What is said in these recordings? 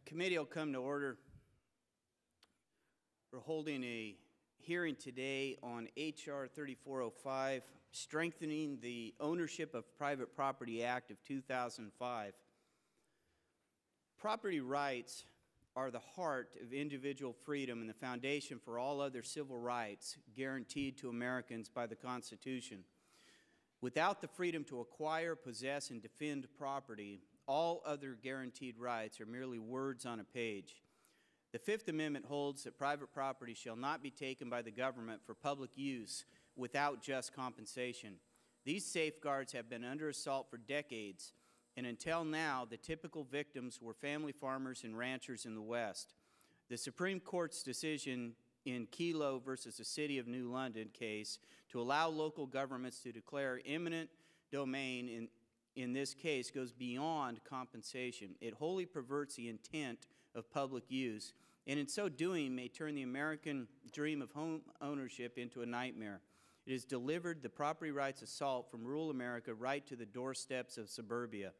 Committee will come to order. We're holding a hearing today on H.R. 3405, Strengthening the Ownership of Private Property Act of 2005. Property rights are the heart of individual freedom and the foundation for all other civil rights guaranteed to Americans by the Constitution. Without the freedom to acquire, possess, and defend property, all other guaranteed rights are merely words on a page. The Fifth Amendment holds that private property shall not be taken by the government for public use without just compensation. These safeguards have been under assault for decades, and until now, the typical victims were family farmers and ranchers in the West. The Supreme Court's decision in Kelo versus the City of New London case to allow local governments to declare eminent domain in this case goes beyond compensation. It wholly perverts the intent of public use, and in so doing may turn the American dream of home ownership into a nightmare. It has delivered the property rights assault from rural America right to the doorsteps of suburbia.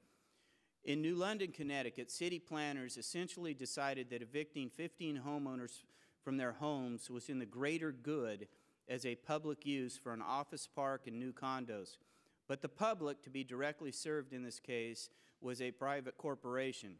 In New London, Connecticut, city planners essentially decided that evicting 15 homeowners from their homes was in the greater good as a public use for an office park and new condos. But the public to be directly served in this case was a private corporation.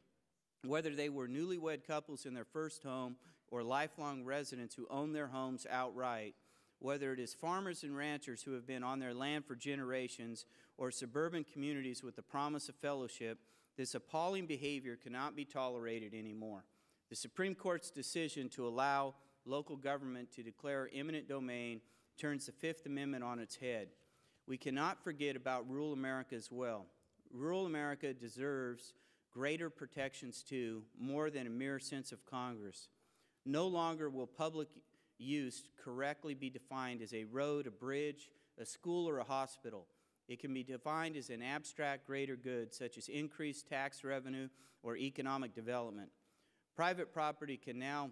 Whether they were newlywed couples in their first home or lifelong residents who own their homes outright, whether it is farmers and ranchers who have been on their land for generations or suburban communities with the promise of fellowship, this appalling behavior cannot be tolerated anymore. The Supreme Court's decision to allow local government to declare eminent domain turns the Fifth Amendment on its head. We cannot forget about rural America as well. Rural America deserves greater protections too, more than a mere sense of Congress. No longer will public use correctly be defined as a road, a bridge, a school, or a hospital. It can be defined as an abstract greater good, such as increased tax revenue or economic development. Private property can now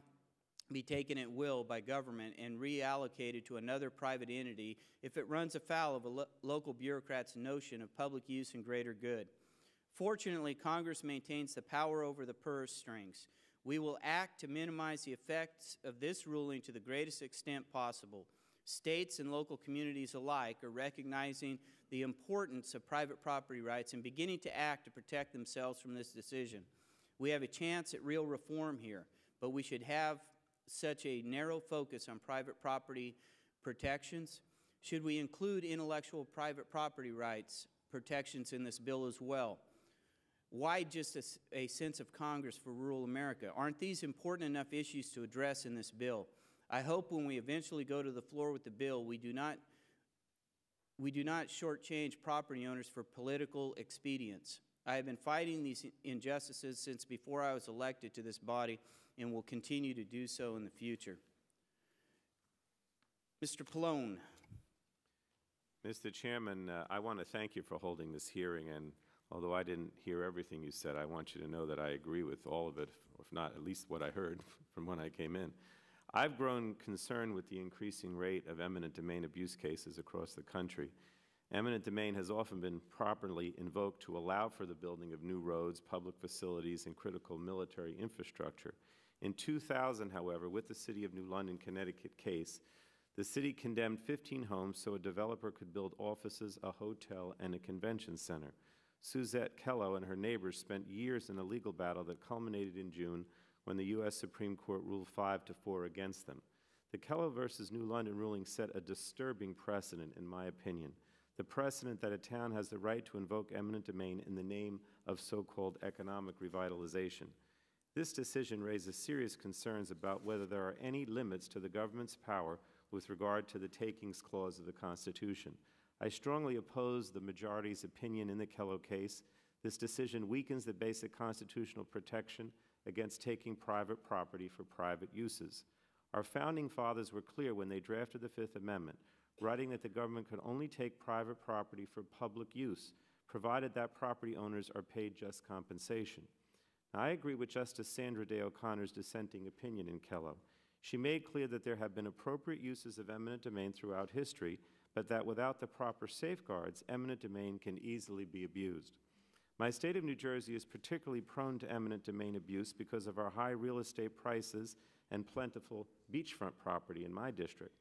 be taken at will by government and reallocated to another private entity if it runs afoul of a local bureaucrat's notion of public use and greater good. Fortunately, Congress maintains the power over the purse strings. We will act to minimize the effects of this ruling to the greatest extent possible. States and local communities alike are recognizing the importance of private property rights and beginning to act to protect themselves from this decision. We have a chance at real reform here, but we should have such a narrow focus on private property protections? Should we include intellectual private property rights protections in this bill as well? Why just a sense of Congress for rural America? Aren't these important enough issues to address in this bill? I hope when we eventually go to the floor with the bill, we do not shortchange property owners for political expedience. I have been fighting these injustices since before I was elected to this body and will continue to do so in the future. Mr. Pallone. Mr. Chairman, I want to thank you for holding this hearing, and although I didn't hear everything you said, I want you to know that I agree with all of it, if not at least what I heard from when I came in. I've grown concerned with the increasing rate of eminent domain abuse cases across the country. Eminent domain has often been properly invoked to allow for the building of new roads, public facilities, and critical military infrastructure. In 2000, however, with the City of New London, Connecticut case, the city condemned 15 homes so a developer could build offices, a hotel, and a convention center. Suzette Kello and her neighbors spent years in a legal battle that culminated in June when the U.S. Supreme Court ruled 5-4 against them. The Kello versus New London ruling set a disturbing precedent, in my opinion. The precedent that a town has the right to invoke eminent domain in the name of so-called economic revitalization. This decision raises serious concerns about whether there are any limits to the government's power with regard to the takings clause of the Constitution. I strongly oppose the majority's opinion in the Kello case. This decision weakens the basic constitutional protection against taking private property for private uses. Our founding fathers were clear when they drafted the Fifth Amendment, writing that the government could only take private property for public use, provided that property owners are paid just compensation. Now, I agree with Justice Sandra Day O'Connor's dissenting opinion in Kello. She made clear that there have been appropriate uses of eminent domain throughout history, but that without the proper safeguards, eminent domain can easily be abused. My state of New Jersey is particularly prone to eminent domain abuse because of our high real estate prices and plentiful beachfront property in my district.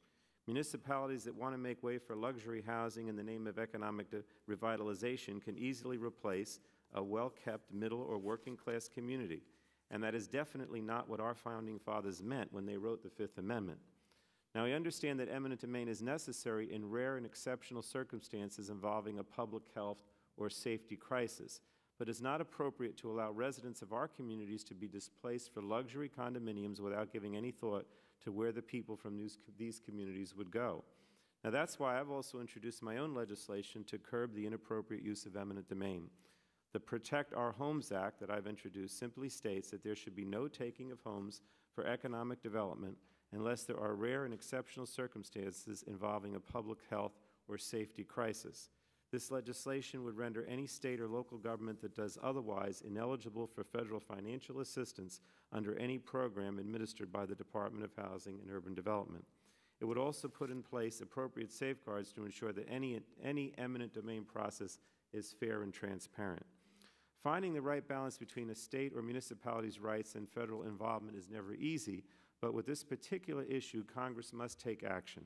Municipalities that want to make way for luxury housing in the name of economic revitalization can easily replace a well-kept middle or working-class community, and that is definitely not what our founding fathers meant when they wrote the Fifth Amendment. Now, I understand that eminent domain is necessary in rare and exceptional circumstances involving a public health or safety crisis, but it's not appropriate to allow residents of our communities to be displaced for luxury condominiums without giving any thought to where the people from these communities would go. Now, that's why I've also introduced my own legislation to curb the inappropriate use of eminent domain. The Protect Our Homes Act that I've introduced simply states that there should be no taking of homes for economic development unless there are rare and exceptional circumstances involving a public health or safety crisis. This legislation would render any state or local government that does otherwise ineligible for federal financial assistance under any program administered by the Department of Housing and Urban Development. It would also put in place appropriate safeguards to ensure that any eminent domain process is fair and transparent. Finding the right balance between a state or municipality's rights and federal involvement is never easy, but with this particular issue, Congress must take action.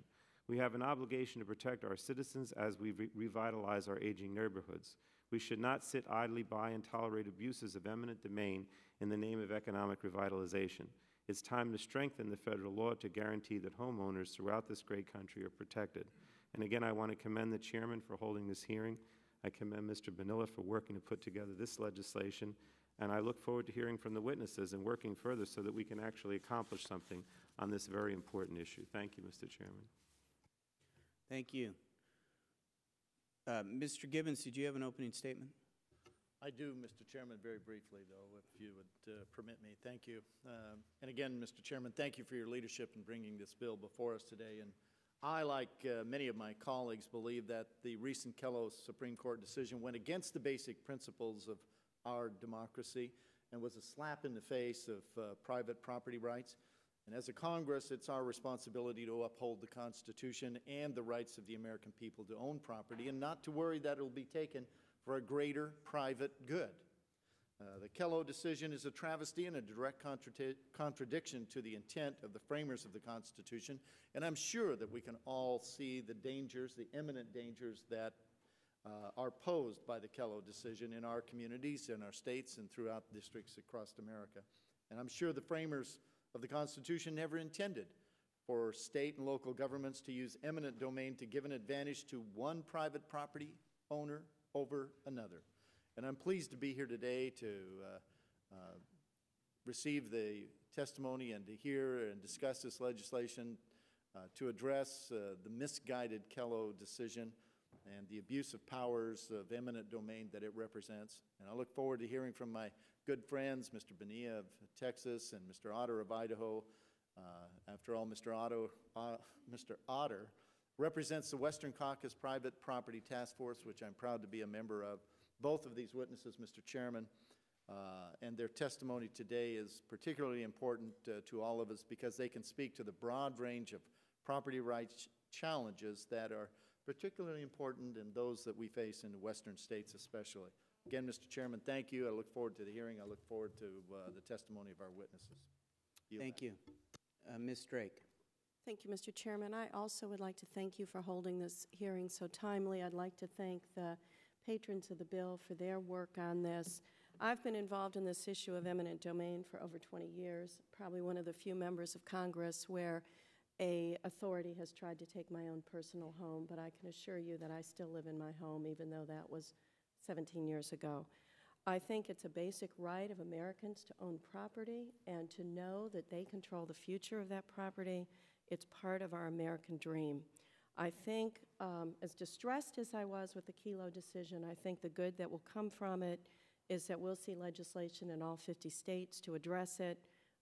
We have an obligation to protect our citizens as we revitalize our aging neighborhoods. We should not sit idly by and tolerate abuses of eminent domain in the name of economic revitalization. It's time to strengthen the federal law to guarantee that homeowners throughout this great country are protected. And again, I want to commend the chairman for holding this hearing. I commend Mr. Bonilla for working to put together this legislation. And I look forward to hearing from the witnesses and working further so that we can actually accomplish something on this very important issue. Thank you, Mr. Chairman. Thank you. Mr. Gibbons, did you have an opening statement? I do, Mr. Chairman, very briefly, though, if you would permit me. Thank you. And again, Mr. Chairman, thank you for your leadership in bringing this bill before us today. And I, like many of my colleagues, believe that the recent Gall Supreme Court decision went against the basic principles of our democracy and was a slap in the face of private property rights. And as a Congress, it's our responsibility to uphold the Constitution and the rights of the American people to own property and not to worry that it will be taken for a greater private good. The Gall decision is a travesty and a direct contradiction to the intent of the framers of the Constitution, and I'm sure that we can all see the dangers, the imminent dangers that are posed by the Gall decision in our communities, in our states, and throughout districts across America. And I'm sure the framers of the Constitution never intended for state and local governments to use eminent domain to give an advantage to one private property owner over another. And I'm pleased to be here today to receive the testimony and to hear and discuss this legislation to address the misguided Gall decision and the abuse of powers of eminent domain that it represents. And I look forward to hearing from my good friends, Mr. Bonilla of Texas and Mr. Otter of Idaho. After all, Mr. Otter represents the Western Caucasus Private Property Task Force, which I'm proud to be a member of. Both of these witnesses, Mr. Chairman, and their testimony today is particularly important to all of us because they can speak to the broad range of property rights challenges that are particularly important in those that we face in the western states especially. Again, Mr. Chairman, thank you. I look forward to the hearing. I look forward to the testimony of our witnesses. Thank you. Ms. Drake. Thank you, Mr. Chairman. I also would like to thank you for holding this hearing so timely. I'd like to thank the patrons of the bill for their work on this. I've been involved in this issue of eminent domain for over 20 years, probably one of the few members of Congress where an authority has tried to take my own personal home, but I can assure you that I still live in my home, even though that was 17 years ago. I think it's a basic right of Americans to own property and to know that they control the future of that property. It's part of our American dream. I think, as distressed as I was with the Gall decision, I think the good that will come from it is that we'll see legislation in all 50 states to address it.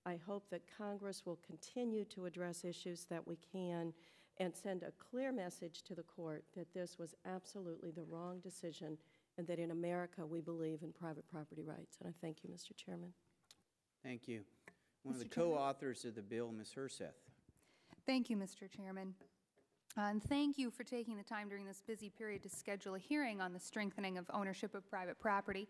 I hope that Congress will continue to address issues that we can and send a clear message to the court that this was absolutely the wrong decision and that in America we believe in private property rights. And I thank you, Mr. Chairman. Thank you. One of the co-authors of the bill, Ms. Herseth. Thank you, Mr. Chairman. And thank you for taking the time during this busy period to schedule a hearing on the strengthening of ownership of private property.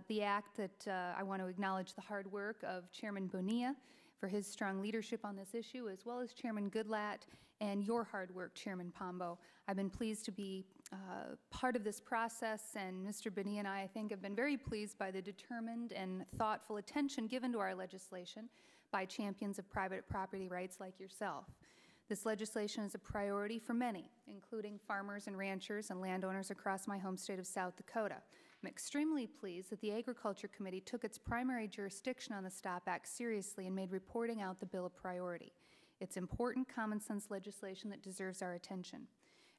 The act that I want to acknowledge the hard work of Chairman Bonilla for his strong leadership on this issue, as well as Chairman Goodlatte and your hard work, Chairman Pombo. I've been pleased to be part of this process, and Mr. Bonilla and I think, have been very pleased by the determined and thoughtful attention given to our legislation by champions of private property rights like yourself. This legislation is a priority for many, including farmers and ranchers and landowners across my home state of South Dakota. I'm extremely pleased that the Agriculture Committee took its primary jurisdiction on the STOPP Act seriously and made reporting out the bill a priority. It's important, common-sense legislation that deserves our attention.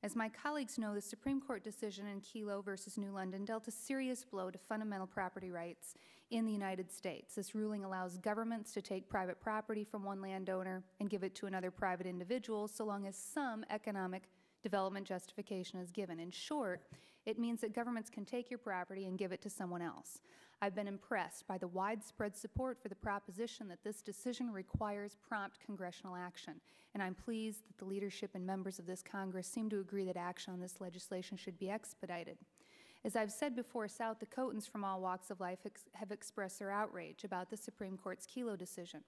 As my colleagues know, the Supreme Court decision in Kelo versus New London dealt a serious blow to fundamental property rights in the United States. This ruling allows governments to take private property from one landowner and give it to another private individual so long as some economic development justification is given. In short, it means that governments can take your property and give it to someone else. I've been impressed by the widespread support for the proposition that this decision requires prompt congressional action, and I'm pleased that the leadership and members of this Congress seem to agree that action on this legislation should be expedited. As I've said before, South Dakotans from all walks of life have expressed their outrage about the Supreme Court's Kelo decision.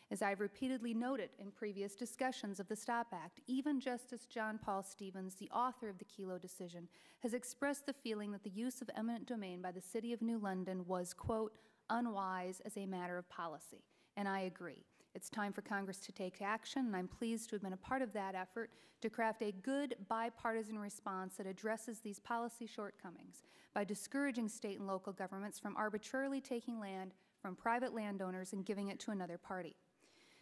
As I've repeatedly noted in previous discussions of the STOPP Act, even Justice John Paul Stevens, the author of the Kelo decision, has expressed the feeling that the use of eminent domain by the City of New London was, quote, unwise as a matter of policy. And I agree. It's time for Congress to take action, and I'm pleased to have been a part of that effort to craft a good bipartisan response that addresses these policy shortcomings by discouraging state and local governments from arbitrarily taking land from private landowners and giving it to another party.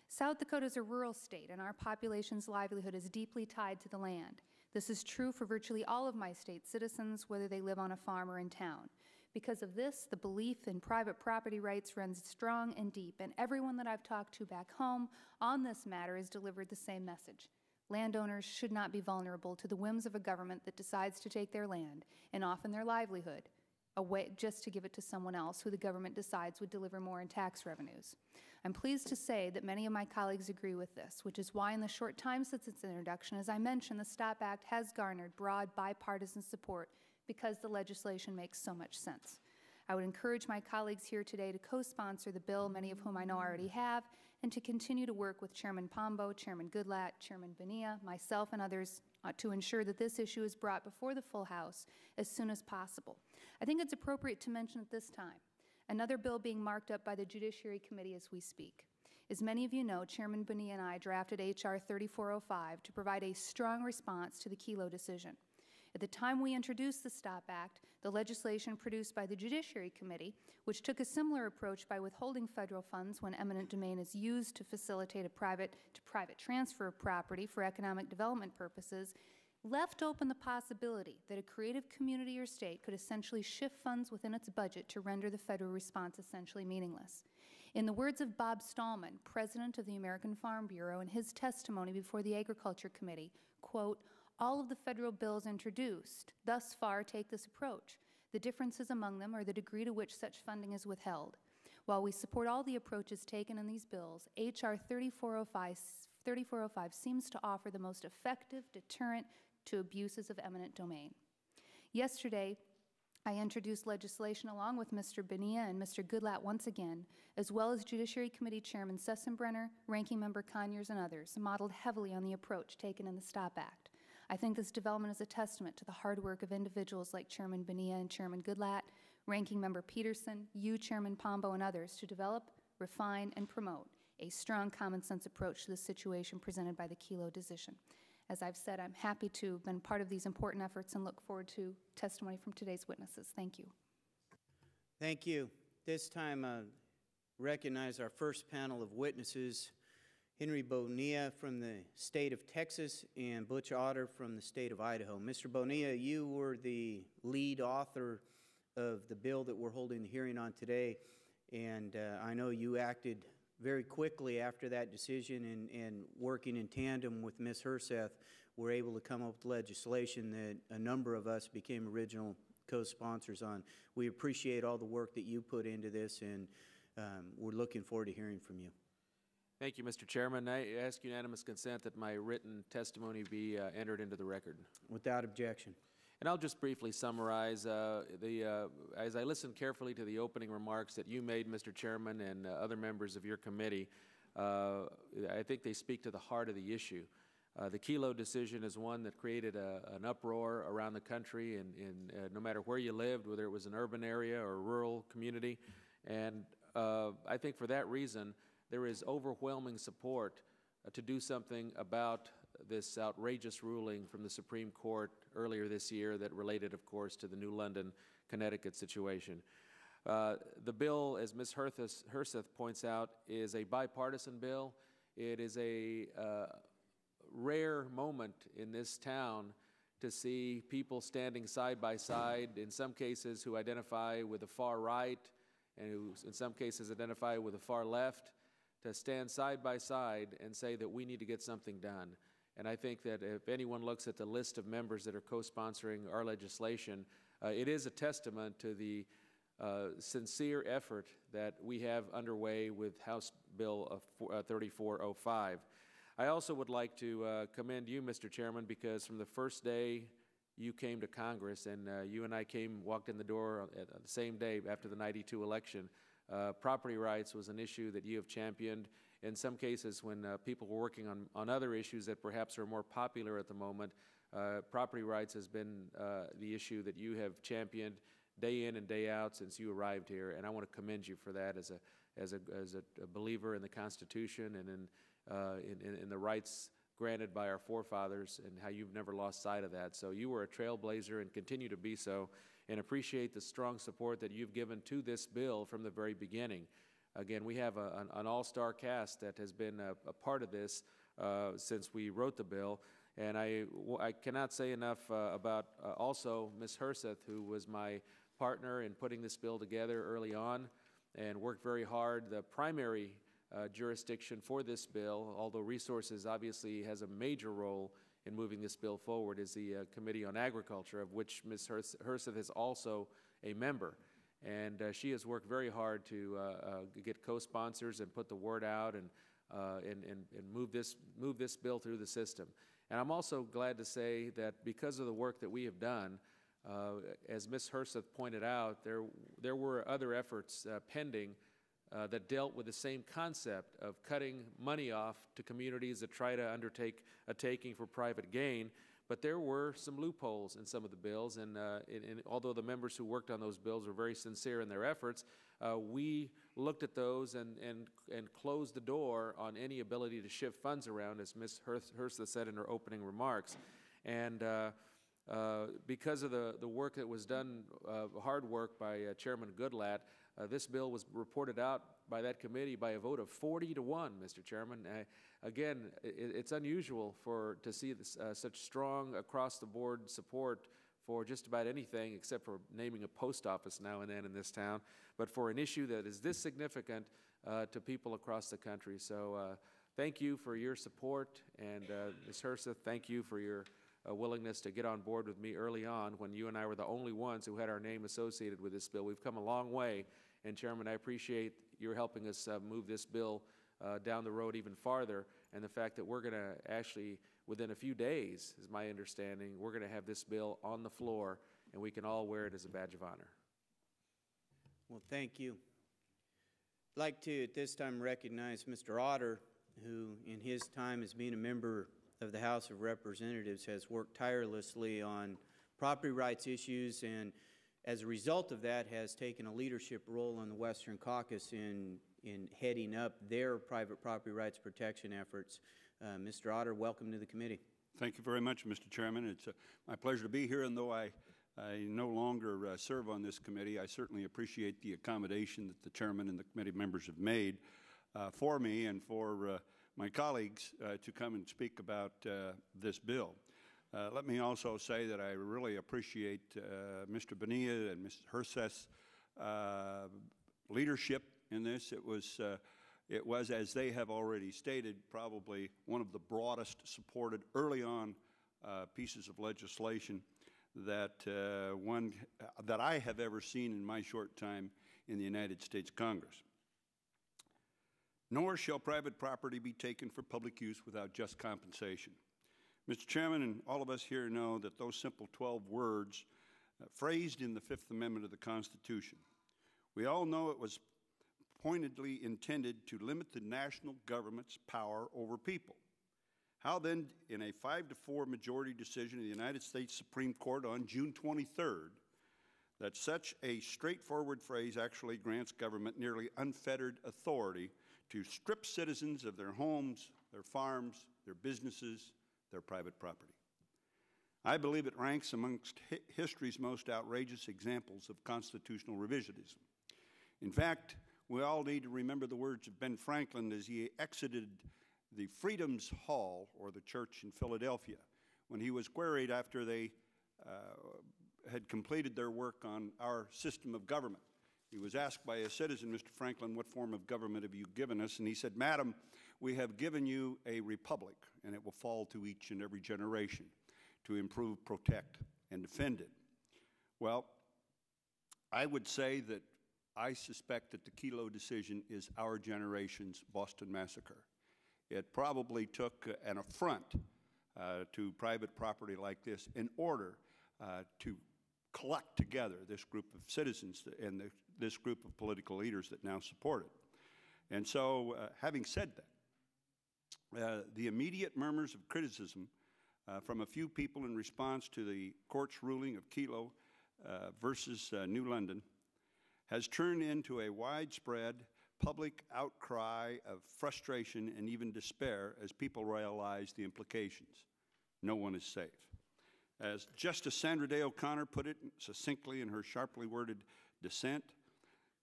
South Dakota is a rural state, and our population's livelihood is deeply tied to the land. This is true for virtually all of my state's citizens, whether they live on a farm or in town. Because of this, the belief in private property rights runs strong and deep, and everyone that I've talked to back home on this matter has delivered the same message. Landowners should not be vulnerable to the whims of a government that decides to take their land, and often their livelihood, away just to give it to someone else who the government decides would deliver more in tax revenues. I'm pleased to say that many of my colleagues agree with this, which is why in the short time since its introduction, as I mentioned, the STOPP Act has garnered broad bipartisan support because the legislation makes so much sense. I would encourage my colleagues here today to co-sponsor the bill, many of whom I know already have, and to continue to work with Chairman Pombo, Chairman Goodlatte, Chairman Bonilla, myself, and others to ensure that this issue is brought before the full House as soon as possible. I think it's appropriate to mention at this time another bill being marked up by the Judiciary Committee as we speak. As many of you know, Chairman Bonilla and I drafted H.R. 3405 to provide a strong response to the Kelo decision. At the time we introduced the STOPP Act, the legislation produced by the Judiciary Committee, which took a similar approach by withholding federal funds when eminent domain is used to facilitate a private-to-private transfer of property for economic development purposes, left open the possibility that a creative community or state could essentially shift funds within its budget to render the federal response essentially meaningless. In the words of Bob Stallman, president of the American Farm Bureau, in his testimony before the Agriculture Committee, quote, all of the federal bills introduced thus far take this approach. The differences among them are the degree to which such funding is withheld. While we support all the approaches taken in these bills, H.R. 3405 seems to offer the most effective deterrent to abuses of eminent domain. Yesterday, I introduced legislation along with Mr. Bonilla and Mr. Goodlatte once again, as well as Judiciary Committee Chairman Sessenbrenner, Ranking Member Conyers, and others, modeled heavily on the approach taken in the STOPP Act. I think this development is a testament to the hard work of individuals like Chairman Bonilla and Chairman Goodlatte, Ranking Member Peterson, you, Chairman Pombo, and others to develop, refine, and promote a strong common-sense approach to the situation presented by the Kelo decision. As I've said, I'm happy to have been part of these important efforts and look forward to testimony from today's witnesses. Thank you. Thank you. This time, recognize our first panel of witnesses, Henry Bonilla from the state of Texas and Butch Otter from the state of Idaho. Mr. Bonilla, you were the lead author of the bill that we're holding the hearing on today, and I know you acted very quickly after that decision, and working in tandem with Ms. Herseth, were able to come up with legislation that a number of us became original co-sponsors on. We appreciate all the work that you put into this, and we're looking forward to hearing from you. Thank you, Mr. Chairman. I ask unanimous consent that my written testimony be entered into the record. Without objection. And I'll just briefly summarize. As I listened carefully to the opening remarks that you made, Mr. Chairman, and other members of your committee, I think they speak to the heart of the issue. The Kelo decision is one that created an uproar around the country, and no matter where you lived, whether it was an urban area or a rural community. And I think for that reason, there is overwhelming support to do something about this outrageous ruling from the Supreme Court earlier this year that related, of course, to the New London, Connecticut situation. The bill, as Ms. Herseth points out, is a bipartisan bill. It is a rare moment in this town to see people standing side by side, in some cases who identify with the far right and who in some cases identify with the far left, to stand side by side and say that we need to get something done. And I think that if anyone looks at the list of members that are co-sponsoring our legislation, it is a testament to the sincere effort that we have underway with House Bill 3405. I also would like to commend you, Mr. Chairman, because from the first day you came to Congress, and you and I walked in the door at the same day after the '92 election, property rights was an issue that you have championed. In some cases, when people were working on other issues that perhaps are more popular at the moment, property rights has been the issue that you have championed day in and day out since you arrived here, and I want to commend you for that as a believer in the Constitution and in the rights granted by our forefathers, and how you've never lost sight of that. So you were a trailblazer and continue to be so, and appreciate the strong support that you've given to this bill from the very beginning. Again, we have an all-star cast that has been a part of this since we wrote the bill, and I cannot say enough about also Ms. Herseth, who was my partner in putting this bill together early on and worked very hard. The primary jurisdiction for this bill, although Resources obviously has a major role in moving this bill forward, is the Committee on Agriculture, of which Ms. Herseth is also a member. And she has worked very hard to get co-sponsors and put the word out and move this bill through the system. And I'm also glad to say that because of the work that we have done, as Ms. Herseth pointed out, there were other efforts pending that dealt with the same concept of cutting money off to communities that try to undertake a taking for private gain. But there were some loopholes in some of the bills, and although the members who worked on those bills were very sincere in their efforts, we looked at those and closed the door on any ability to shift funds around, as Ms. Herseth said in her opening remarks. And because of the work that was done, hard work by Chairman Goodlatte, this bill was reported out by that committee by a vote of 40-1, Mr. Chairman. Again, it's unusual to see this, such strong across-the-board support for just about anything except for naming a post office now and then in this town, but for an issue that is this significant to people across the country. So thank you for your support, and Ms. Herseth, thank you for your willingness to get on board with me early on when you and I were the only ones who had our name associated with this bill. We've come a long way, and Chairman, I appreciate your helping us move this bill down the road even farther, and the fact that we're going to actually, within a few days, is my understanding, we're going to have this bill on the floor, and we can all wear it as a badge of honor. Well, thank you. I'd like to, at this time, recognize Mr. Otter, who, in his time as being a member of the House of Representatives, has worked tirelessly on property rights issues, and as a result of that has taken a leadership role in the Western Caucus in heading up their private property rights protection efforts. Mr. Otter, welcome to the committee. Thank you very much, Mr. Chairman. It's my pleasure to be here, and though I no longer serve on this committee, I certainly appreciate the accommodation that the chairman and the committee members have made for me and for my colleagues to come and speak about this bill. Let me also say that I really appreciate Mr. Bonilla and Ms. Herseth's leadership in this. It was, as they have already stated, probably one of the broadest supported early on pieces of legislation that that I have ever seen in my short time in the United States Congress. Nor shall private property be taken for public use without just compensation. Mr. Chairman, and all of us here know that those simple 12 words phrased in the Fifth Amendment of the Constitution, we all know it was pointedly intended to limit the national government's power over people. How then, in a 5-4 majority decision of the United States Supreme Court on June 23rd, that such a straightforward phrase actually grants government nearly unfettered authority to strip citizens of their homes, their farms, their businesses, their private property? I believe it ranks amongst history's most outrageous examples of constitutional revisionism. In fact, we all need to remember the words of Ben Franklin as he exited the Freedom's Hall, or the church in Philadelphia, when he was queried after they had completed their work on our system of government. He was asked by a citizen, Mr. Franklin, what form of government have you given us? And he said, Madam, we have given you a republic, and it will fall to each and every generation to improve, protect, and defend it. Well, I would say that I suspect that the Kelo decision is our generation's Boston Massacre. It probably took an affront to private property like this in order to collect together this group of citizens and this group of political leaders that now support it. And so, having said that, the immediate murmurs of criticism from a few people in response to the court's ruling of Kelo versus New London has turned into a widespread public outcry of frustration and even despair as people realize the implications. No one is safe. As Justice Sandra Day O'Connor put it succinctly in her sharply worded dissent,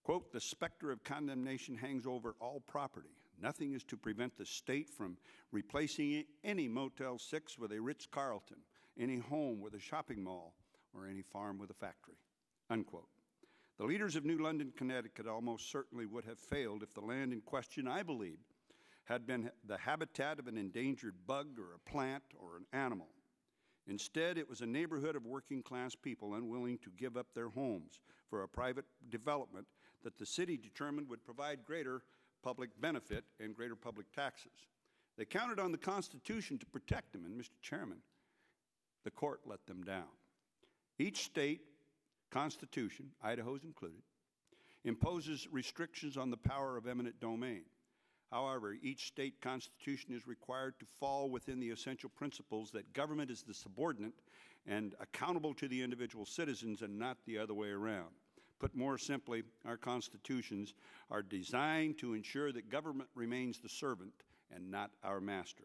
quote, the specter of condemnation hangs over all property. Nothing is to prevent the state from replacing any Motel 6 with a Ritz-Carlton, any home with a shopping mall, or any farm with a factory, unquote. The leaders of New London, Connecticut almost certainly would have failed if the land in question, I believe, had been the habitat of an endangered bug or a plant or an animal. Instead, it was a neighborhood of working-class people unwilling to give up their homes for a private development that the city determined would provide greater public benefit and greater public taxes. They counted on the Constitution to protect them, and Mr. Chairman, the court let them down. Each state constitution, Idaho's included, imposes restrictions on the power of eminent domain. However, each state constitution is required to fall within the essential principles that government is the subordinate and accountable to the individual citizens and not the other way around. Put more simply, our constitutions are designed to ensure that government remains the servant and not our master.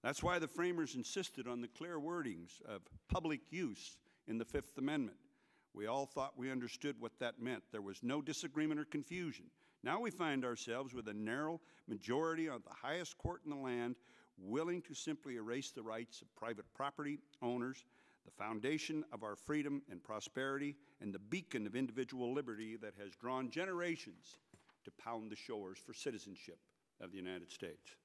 That's why the framers insisted on the clear wordings of public use in the Fifth Amendment. We all thought we understood what that meant. There was no disagreement or confusion. Now we find ourselves with a narrow majority on the highest court in the land willing to simply erase the rights of private property owners, the foundation of our freedom and prosperity, and the beacon of individual liberty that has drawn generations to pound the shores for citizenship of the United States.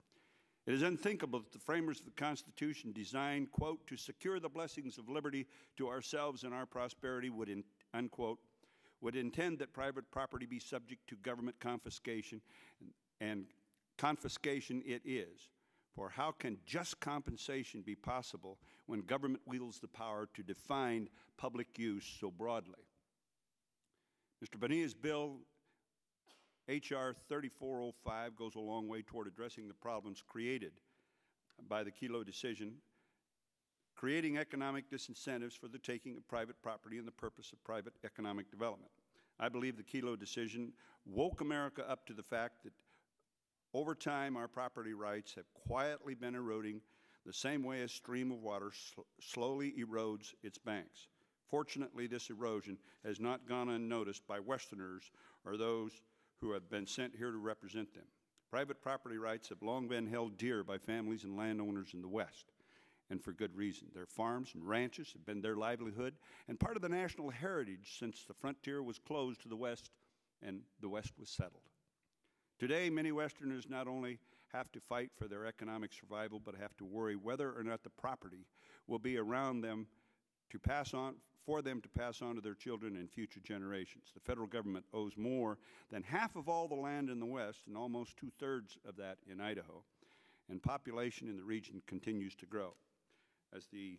It is unthinkable that the framers of the Constitution designed, quote, to secure the blessings of liberty to ourselves and our prosperity unquote, would intend that private property be subject to government confiscation, and confiscation it is. For how can just compensation be possible when government wields the power to define public use so broadly? Mr. Bonilla's bill, H.R. 3405, goes a long way toward addressing the problems created by the Kelo decision, creating economic disincentives for the taking of private property and the purpose of private economic development. I believe the Kelo decision woke America up to the fact that over time our property rights have quietly been eroding the same way a stream of water slowly erodes its banks. Fortunately, this erosion has not gone unnoticed by Westerners or those who have been sent here to represent them. Private property rights have long been held dear by families and landowners in the West, and for good reason. Their farms and ranches have been their livelihood and part of the national heritage since the frontier was closed to the West and the West was settled. Today, many Westerners not only have to fight for their economic survival, but have to worry whether or not the property will be around them to pass on, for them to pass on to their children and future generations. The federal government owes more than half of all the land in the West and almost 2/3 of that in Idaho, and population in the region continues to grow. As the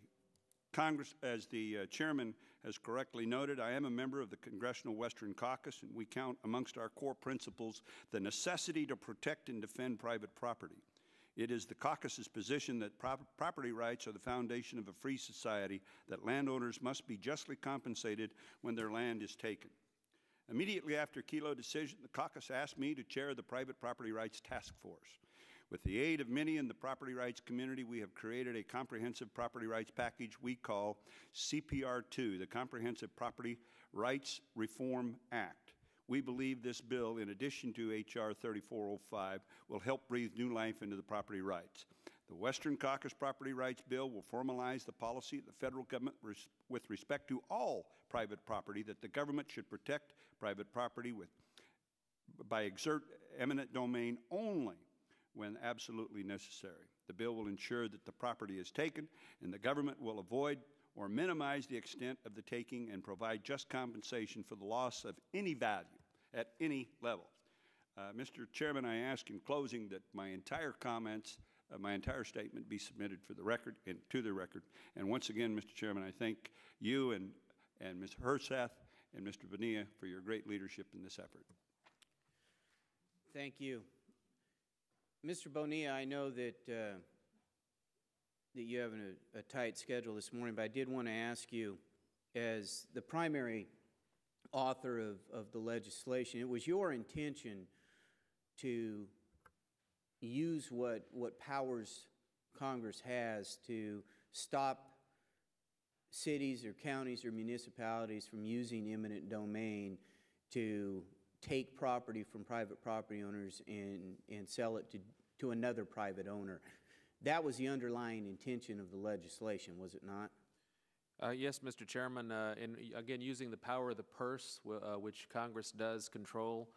chairman has correctly noted, I am a member of the Congressional Western Caucus, and we count amongst our core principles the necessity to protect and defend private property. It is the caucus's position that property rights are the foundation of a free society, that landowners must be justly compensated when their land is taken. Immediately after Kelo decision, the caucus asked me to chair the Private Property Rights Task Force. With the aid of many in the property rights community, we have created a comprehensive property rights package we call CPR2, the Comprehensive Property Rights Reform Act. We believe this bill, in addition to H.R. 3405, will help breathe new life into the property rights. The Western Caucus Property Rights Bill will formalize the policy of the federal government with respect to all private property, that the government should protect private property by exert eminent domain only when absolutely necessary. The bill will ensure that the property is taken, and the government will avoid or minimize the extent of the taking and provide just compensation for the loss of any value at any level. Mr. Chairman, I ask in closing that my entire comments, my entire statement be submitted for the record and to the record. And once again, Mr. Chairman, I thank you and Ms. Herseth and Mr. Bonilla for your great leadership in this effort. Thank you. Mr. Bonilla, I know that that you have a tight schedule this morning, but I did want to ask you, as the primary author of the legislation, it was your intention to use what powers Congress has to stop cities or counties or municipalities from using eminent domain to take property from private property owners and sell it to another private owner. That was the underlying intention of the legislation, was it not? Yes, Mr. Chairman. And again, using the power of the purse, which Congress does control,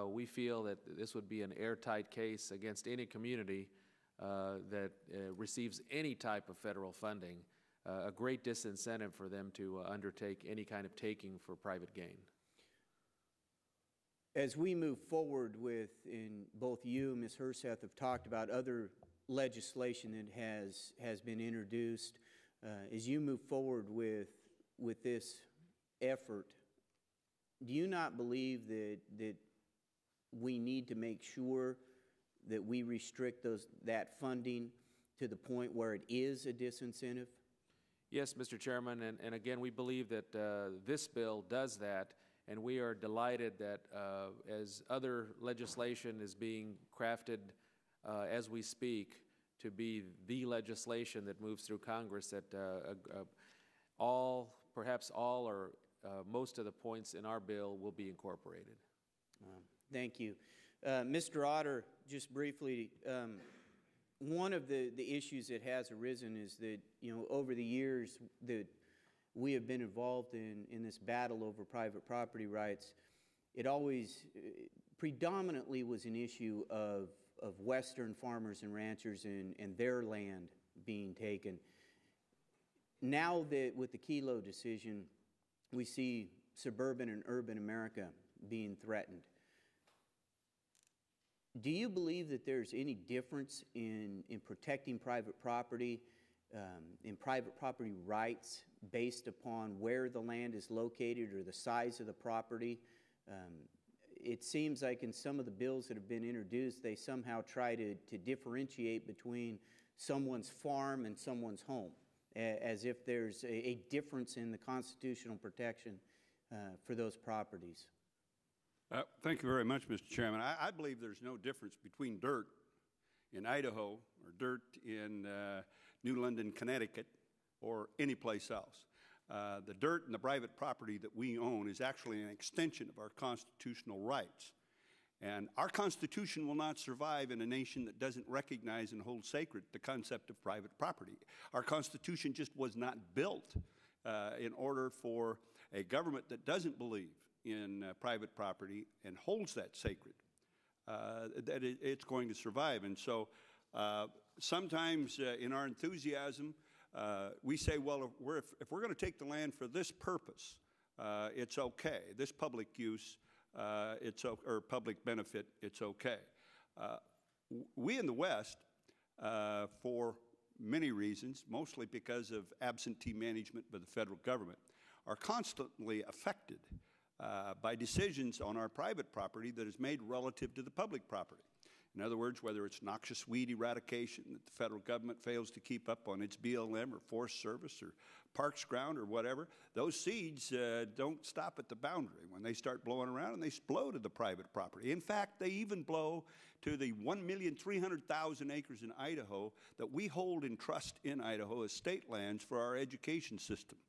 we feel that this would be an airtight case against any community that receives any type of federal funding, a great disincentive for them to undertake any kind of taking for private gain. As we move forward with, and both you and Ms. Herseth have talked about other legislation that has been introduced, as you move forward with this effort, do you not believe that we need to make sure that we restrict that funding to the point where it is a disincentive? Yes, Mr. Chairman, and again, we believe that this bill does that. And we are delighted that as other legislation is being crafted as we speak to be the legislation that moves through Congress, that perhaps all or most of the points in our bill will be incorporated. Thank you. Mr. Otter, just briefly, one of the issues that has arisen is that, over the years that we have been involved in this battle over private property rights, it always predominantly was an issue of Western farmers and ranchers and their land being taken. Now that with the Kelo decision, we see suburban and urban America being threatened. Do you believe that there's any difference in protecting private property, in private property rights based upon where the land is located or the size of the property? It seems like in some of the bills that have been introduced, they somehow try to differentiate between someone's farm and someone's home, as if there's a difference in the constitutional protection for those properties. Thank you very much, Mr. Chairman. I believe there's no difference between dirt in Idaho or dirt in New London, Connecticut, or any place else. The dirt and the private property that we own is actually an extension of our constitutional rights. And our Constitution will not survive in a nation that doesn't recognize and hold sacred the concept of private property. Our Constitution just was not built in order for a government that doesn't believe in private property and holds that sacred, that it's going to survive. And so sometimes in our enthusiasm, we say, well, if we're going to take the land for this purpose, it's okay. This public use, or public benefit, it's okay. We in the West, for many reasons, mostly because of absentee management by the federal government, are constantly affected by decisions on our private property that is made relative to the public property. In other words, whether it's noxious weed eradication that the federal government fails to keep up on its BLM or Forest Service or Parks ground or whatever, those seeds don't stop at the boundary. When they start blowing around, and they blow to the private property. In fact, they even blow to the 1,300,000 acres in Idaho that we hold in trust in Idaho as state lands for our education system.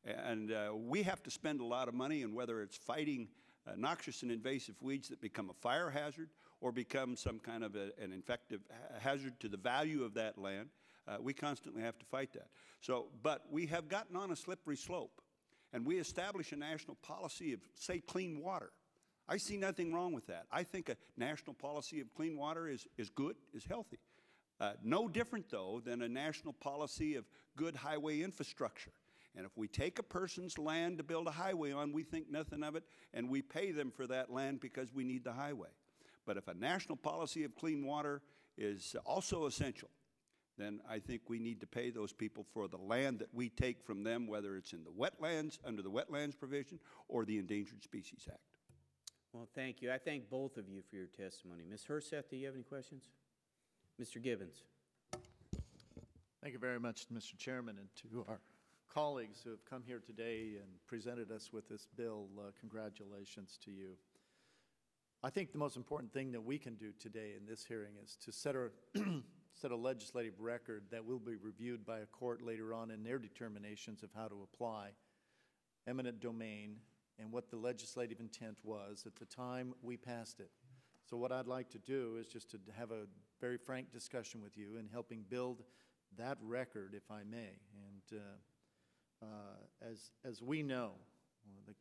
And we have to spend a lot of money, and whether it's fighting noxious and invasive weeds that become a fire hazard or become some kind of an infective hazard to the value of that land, we constantly have to fight that. So, but we have gotten on a slippery slope, and we establish a national policy of, say, clean water. I see nothing wrong with that. I think a national policy of clean water is good, is healthy. No different, though, than a national policy of good highway infrastructure. And if we take a person's land to build a highway on, we think nothing of it, and we pay them for that land because we need the highway. But if a national policy of clean water is also essential, then I think we need to pay those people for the land that we take from them, whether it's in the wetlands, under the wetlands provision, or the Endangered Species Act. Well, thank you. I thank both of you for your testimony. Ms. Herseth, do you have any questions? Mr. Gibbons. Thank you very much, Mr. Chairman, and to our colleagues who have come here today and presented us with this bill. Congratulations to you. I think the most important thing that we can do today in this hearing is to set a legislative record that will be reviewed by a court later on in their determinations of how to apply eminent domain and what the legislative intent was at the time we passed it. So what I'd like to do is just to have a very frank discussion with you in helping build that record, if I may. And as we know, the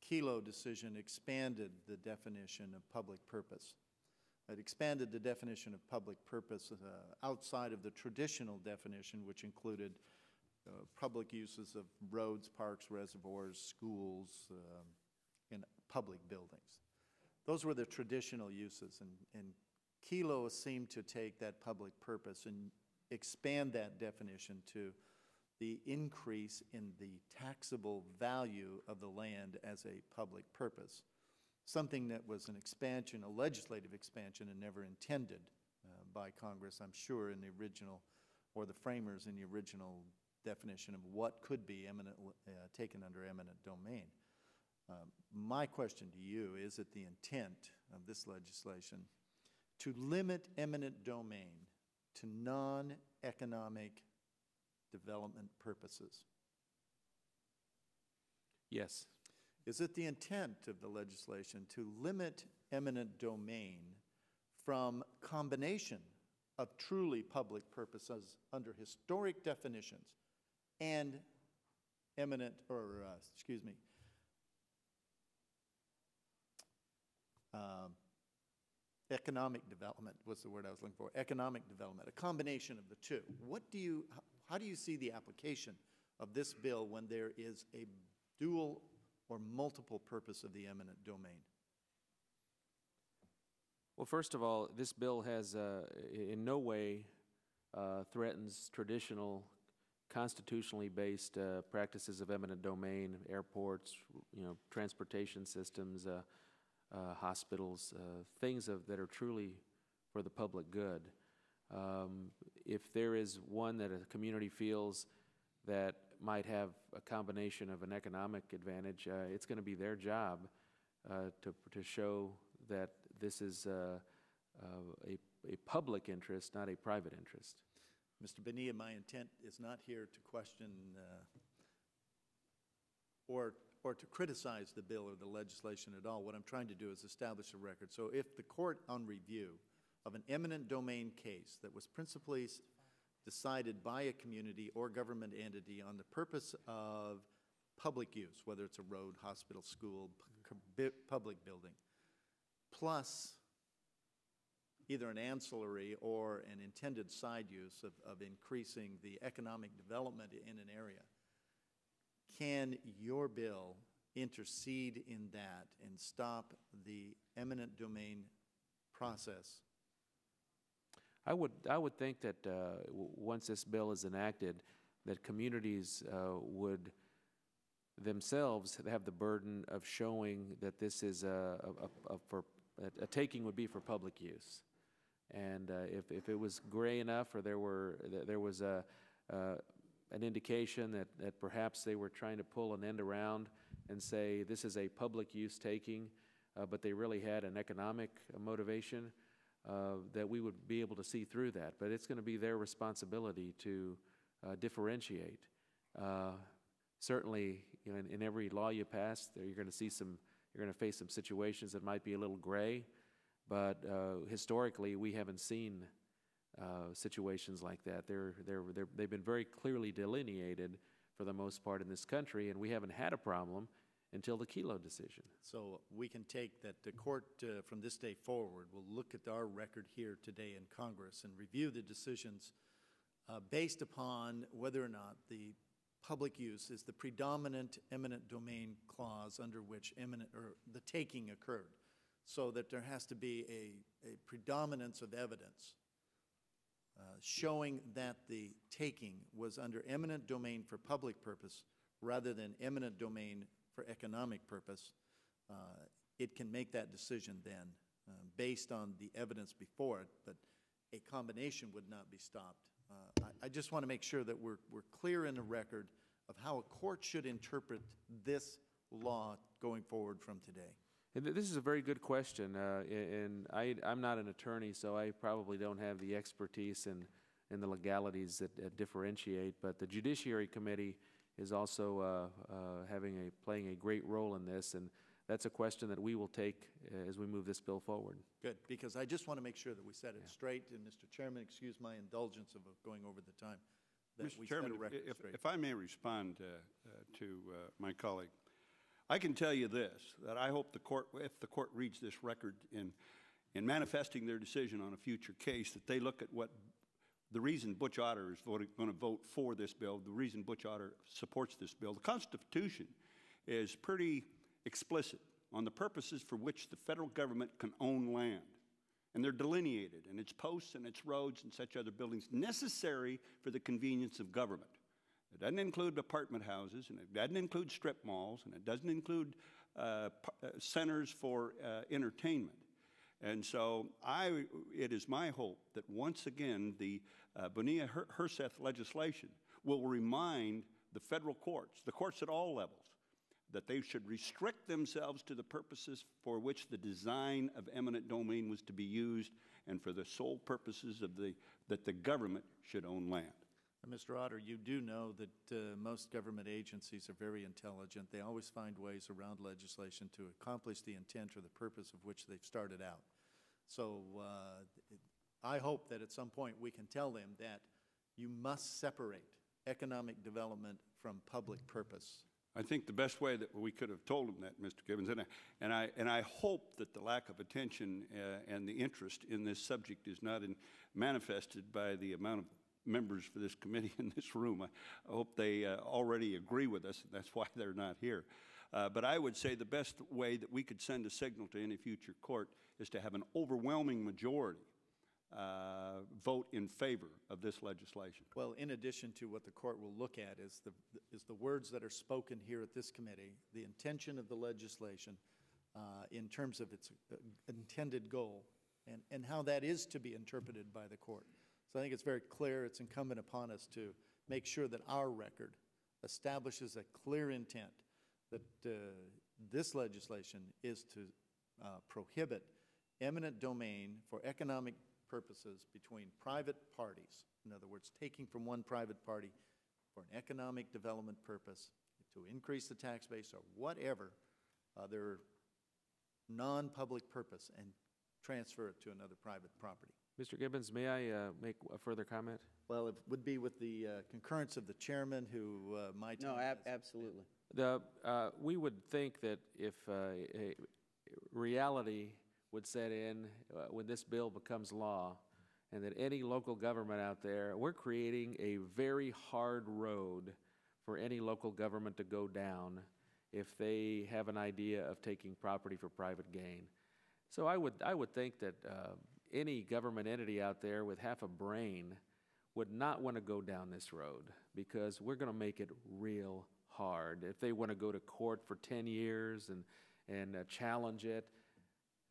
Kelo decision expanded the definition of public purpose. It expanded the definition of public purpose outside of the traditional definition, which included public uses of roads, parks, reservoirs, schools, and public buildings. Those were the traditional uses, and Kelo seemed to take that public purpose and expand that definition to the increase in the taxable value of the land as a public purpose, something that was an expansion, a legislative expansion, and never intended by Congress, I'm sure, in the original, or the framers in the original definition of what could be taken under eminent domain. My question to you, is it the intent of this legislation to limit eminent domain to non-economic development purposes? Yes. Is it the intent of the legislation to limit eminent domain from combination of truly public purposes under historic definitions and economic development was the word I was looking for, economic development, a combination of the two? How do you see the application of this bill when there is a dual or multiple purpose of the eminent domain? Well, first of all, this bill has in no way threatens traditional constitutionally based practices of eminent domain, airports, transportation systems, hospitals, things that are truly for the public good. If there is one that a community feels that might have a combination of an economic advantage, it's going to be their job to show that this is a public interest, not a private interest. Mr. Bonilla, my intent is not here to question or to criticize the bill or the legislation at all. What I'm trying to do is establish a record. So if the court on review of an eminent domain case that was principally decided by a community or government entity on the purpose of public use, whether it's a road, hospital, school, public building, plus either an ancillary or an intended side use of increasing the economic development in an area, can your bill intercede in that and stop the eminent domain process? I would think that once this bill is enacted, that communities would themselves have the burden of showing that this is a taking would be for public use. And if it was gray enough, or there was an indication that perhaps they were trying to pull an end around and say this is a public use taking, but they really had an economic motivation, that we would be able to see through that. But it's going to be their responsibility to differentiate. Certainly, in every law you pass, you're going to face some situations that might be a little gray. But historically, we haven't seen situations like that. They've been very clearly delineated for the most part in this country, and we haven't had a problem until the Kelo decision. So we can take that the court from this day forward will look at our record here today in Congress and review the decisions based upon whether or not the public use is the predominant eminent domain clause under which the taking occurred, so that there has to be a predominance of evidence showing that the taking was under eminent domain for public purpose rather than eminent domain for economic purpose. It can make that decision then based on the evidence before it, but a combination would not be stopped. I just want to make sure that we're clear in the record of how a court should interpret this law going forward from today. And this is a very good question, and I'm not an attorney, so I probably don't have the expertise in the legalities that differentiate, but the Judiciary Committee is also playing a great role in this, and that's a question that we will take as we move this bill forward. Good, because I just want to make sure that we set it straight, and Mr. Chairman, excuse my indulgence of going over the time. Mr. Chairman, if I may respond to my colleague, I can tell you this, that I hope if the court reads this record in manifesting their decision on a future case, that they look at what the reason Butch Otter is going to vote for this bill, the reason Butch Otter supports this bill. The Constitution is pretty explicit on the purposes for which the federal government can own land. And they're delineated, and its posts and its roads and such other buildings necessary for the convenience of government. It doesn't include apartment houses, and it doesn't include strip malls, and it doesn't include centers for entertainment. And so it is my hope that once again the Bonilla-Herseth legislation will remind the federal courts, the courts at all levels, that they should restrict themselves to the purposes for which the design of eminent domain was to be used, and for the sole purposes of that the government should own land. Mr. Otter, you do know that most government agencies are very intelligent. They always find ways around legislation to accomplish the intent or the purpose of which they've started out. So I hope that at some point we can tell them that you must separate economic development from public purpose. I think the best way that we could have told them that, Mr. Gibbons, and I hope that the lack of attention and the interest in this subject is not manifested by the amount of members for this committee in this room. I hope they already agree with us, and that's why they're not here. But I would say the best way that we could send a signal to any future court is to have an overwhelming majority vote in favor of this legislation. Well, in addition to what the court will look at is the words that are spoken here at this committee, the intention of the legislation in terms of its intended goal, and how that is to be interpreted by the court. So I think it's very clear, it's incumbent upon us to make sure that our record establishes a clear intent that this legislation is to prohibit eminent domain for economic purposes between private parties. In other words, taking from one private party for an economic development purpose to increase the tax base or whatever their non-public purpose, and transfer it to another private property. Mr. Gibbons, may I make a further comment? Well, it would be with the concurrence of the chairman, who my time has. Absolutely. We would think that if a reality would set in when this bill becomes law, and that any local government out there, we're creating a very hard road for any local government to go down if they have an idea of taking property for private gain. So I would think that any government entity out there with half a brain would not want to go down this road, because we're going to make it real hard. If they want to go to court for 10 years and challenge it,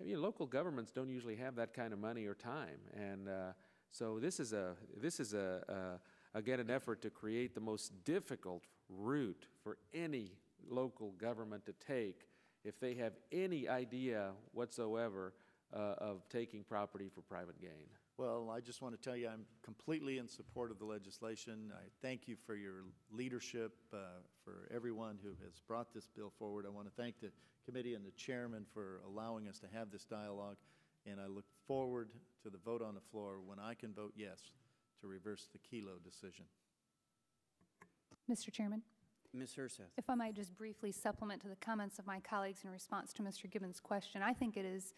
I mean, local governments don't usually have that kind of money or time. And so this is again, an effort to create the most difficult route for any local government to take if they have any idea whatsoever of taking property for private gain. Well, I just want to tell you I'm completely in support of the legislation. I thank you for your leadership, for everyone who has brought this bill forward. I want to thank the committee and the chairman for allowing us to have this dialogue, and I look forward to the vote on the floor when I can vote yes to reverse the Kelo decision. Mr. Chairman, Ms. Herseth. if I might just briefly supplement to the comments of my colleagues in response to Mr. Gibbons' question, I think it is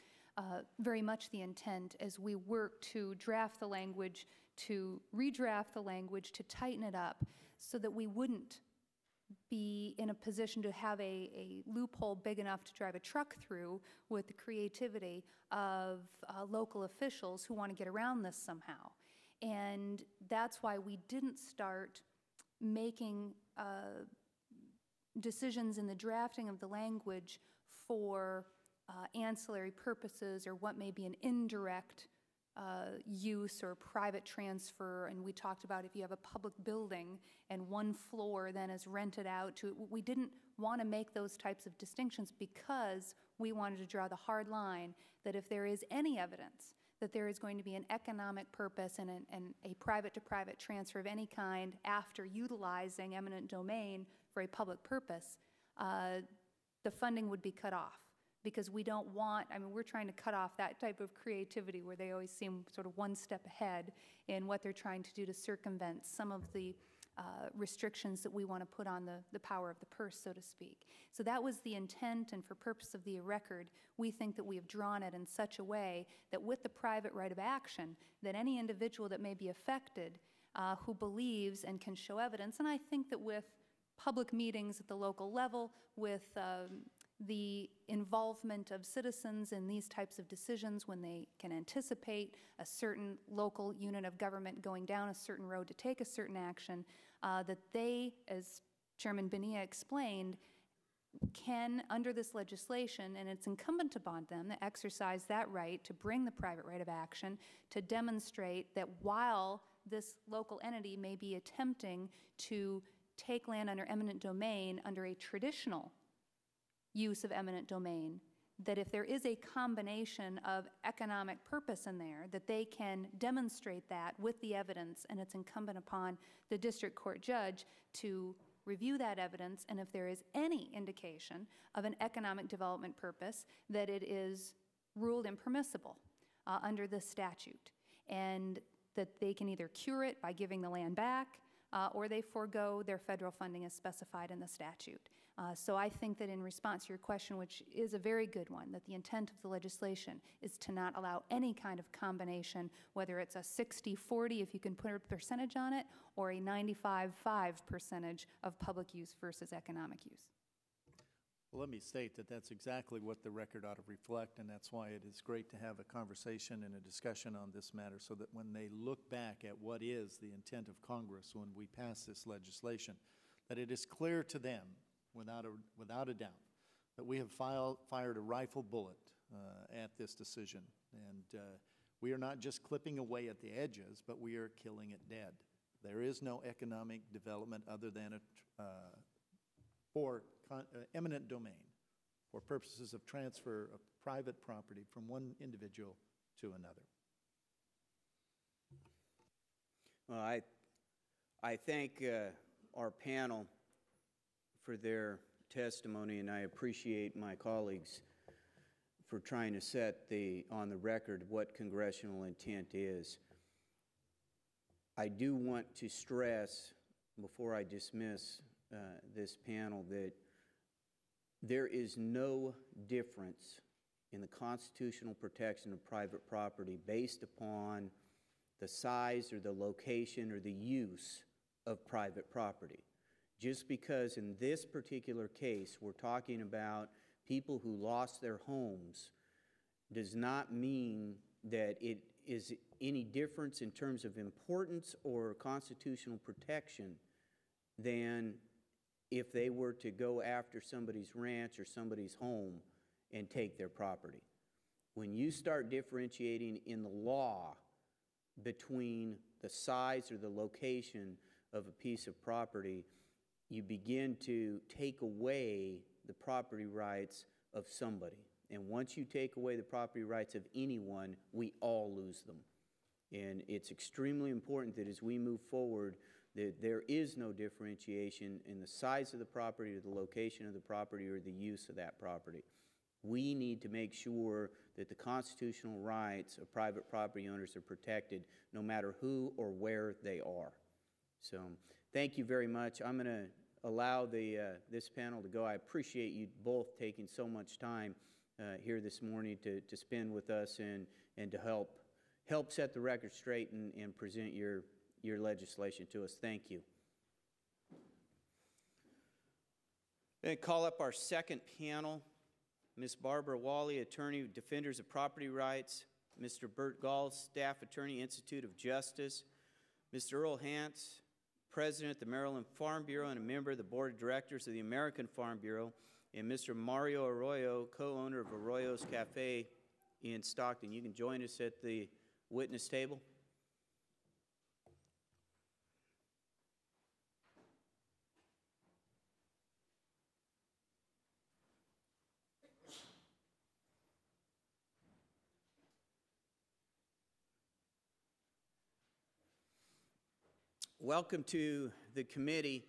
very much the intent as we work to draft the language, to redraft the language, to tighten it up so that we wouldn't be in a position to have a loophole big enough to drive a truck through with the creativity of local officials who want to get around this somehow. And that's why we didn't start making decisions in the drafting of the language for ancillary purposes or what may be an indirect use or private transfer. And we talked about if you have a public building and one floor then is rented out to, we didn't want to make those types of distinctions because we wanted to draw the hard line that if there is any evidence that there is going to be an economic purpose and a private-to-private transfer of any kind after utilizing eminent domain for a public purpose, the funding would be cut off. Because we don't want, I mean, we're trying to cut off that type of creativity where they always seem sort of one step ahead in what they're trying to do to circumvent some of the restrictions that we want to put on the power of the purse, so to speak. So that was the intent, and for purpose of the record, we think that we have drawn it in such a way that with the private right of action, that any individual that may be affected who believes and can show evidence, and I think that with public meetings at the local level, with the involvement of citizens in these types of decisions when they can anticipate a certain local unit of government going down a certain road to take a certain action, that they, as Chairman Bonilla explained, can, under this legislation, and it's incumbent upon them to exercise that right to bring the private right of action to demonstrate that while this local entity may be attempting to take land under eminent domain under a traditional use of eminent domain, that if there is a combination of economic purpose in there, that they can demonstrate that with the evidence, and it's incumbent upon the district court judge to review that evidence, and if there is any indication of an economic development purpose, that it is ruled impermissible under this statute, and that they can either cure it by giving the land back, or they forego their federal funding as specified in the statute. So I think that in response to your question, which is a very good one, that the intent of the legislation is to not allow any kind of combination, whether it's a 60-40 if you can put a percentage on it, or a 95-5 percentage of public use versus economic use. Well, let me state that that's exactly what the record ought to reflect, and that's why it is great to have a conversation and a discussion on this matter so that when they look back at what is the intent of Congress when we pass this legislation, that it is clear to them without a doubt that we have fired a rifle bullet at this decision. And we are not just clipping away at the edges, but we are killing it dead. There is no economic development other than for eminent domain for purposes of transfer of private property from one individual to another. Well, I thank our panel for their testimony, and I appreciate my colleagues for trying to set on the record what congressional intent is. I do want to stress, before I dismiss this panel, that there is no difference in the constitutional protection of private property based upon the size or the location or the use of private property. Just because in this particular case we're talking about people who lost their homes does not mean that it is any difference in terms of importance or constitutional protection than if they were to go after somebody's ranch or somebody's home and take their property. When you start differentiating in the law between the size or the location of a piece of property, you begin to take away the property rights of somebody. And once you take away the property rights of anyone, we all lose them. And it's extremely important that as we move forward, that there is no differentiation in the size of the property or the location of the property or the use of that property. We need to make sure that the constitutional rights of private property owners are protected no matter who or where they are. So thank you very much. I'm going to allow this panel to go. I appreciate you both taking so much time here this morning to spend with us and to help set the record straight and present your legislation to us. Thank you. I'm going to call up our second panel. Ms. Barbara Wally, Attorney, Defenders of Property Rights, Mr. Bert Gall, Staff Attorney, Institute of Justice, Mr. Earl Hance, President of the Maryland Farm Bureau and a member of the Board of Directors of the American Farm Bureau, and Mr. Mario Arroyo, co-owner of Arroyo's Cafe in Stockton. You can join us at the witness table. Welcome to the committee.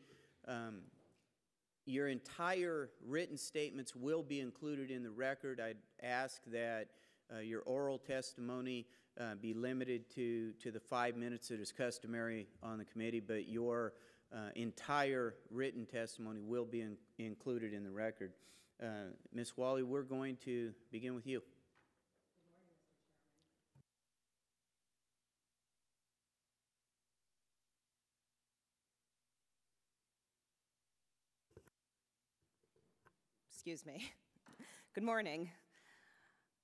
Your entire written statements will be included in the record. I'd ask that your oral testimony be limited to the 5 minutes that is customary on the committee, but your entire written testimony will be included in the record. Ms. Wally, we're going to begin with you. Excuse me. Good morning.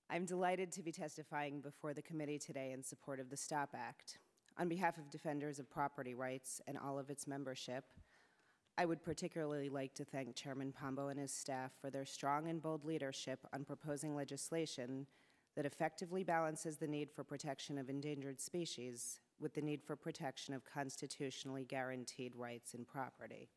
I'm delighted to be testifying before the committee today in support of the STOPP Act. On behalf of Defenders of Property Rights and all of its membership, I would particularly like to thank Chairman Pombo and his staff for their strong and bold leadership on proposing legislation that effectively balances the need for protection of endangered species with the need for protection of constitutionally guaranteed rights and property.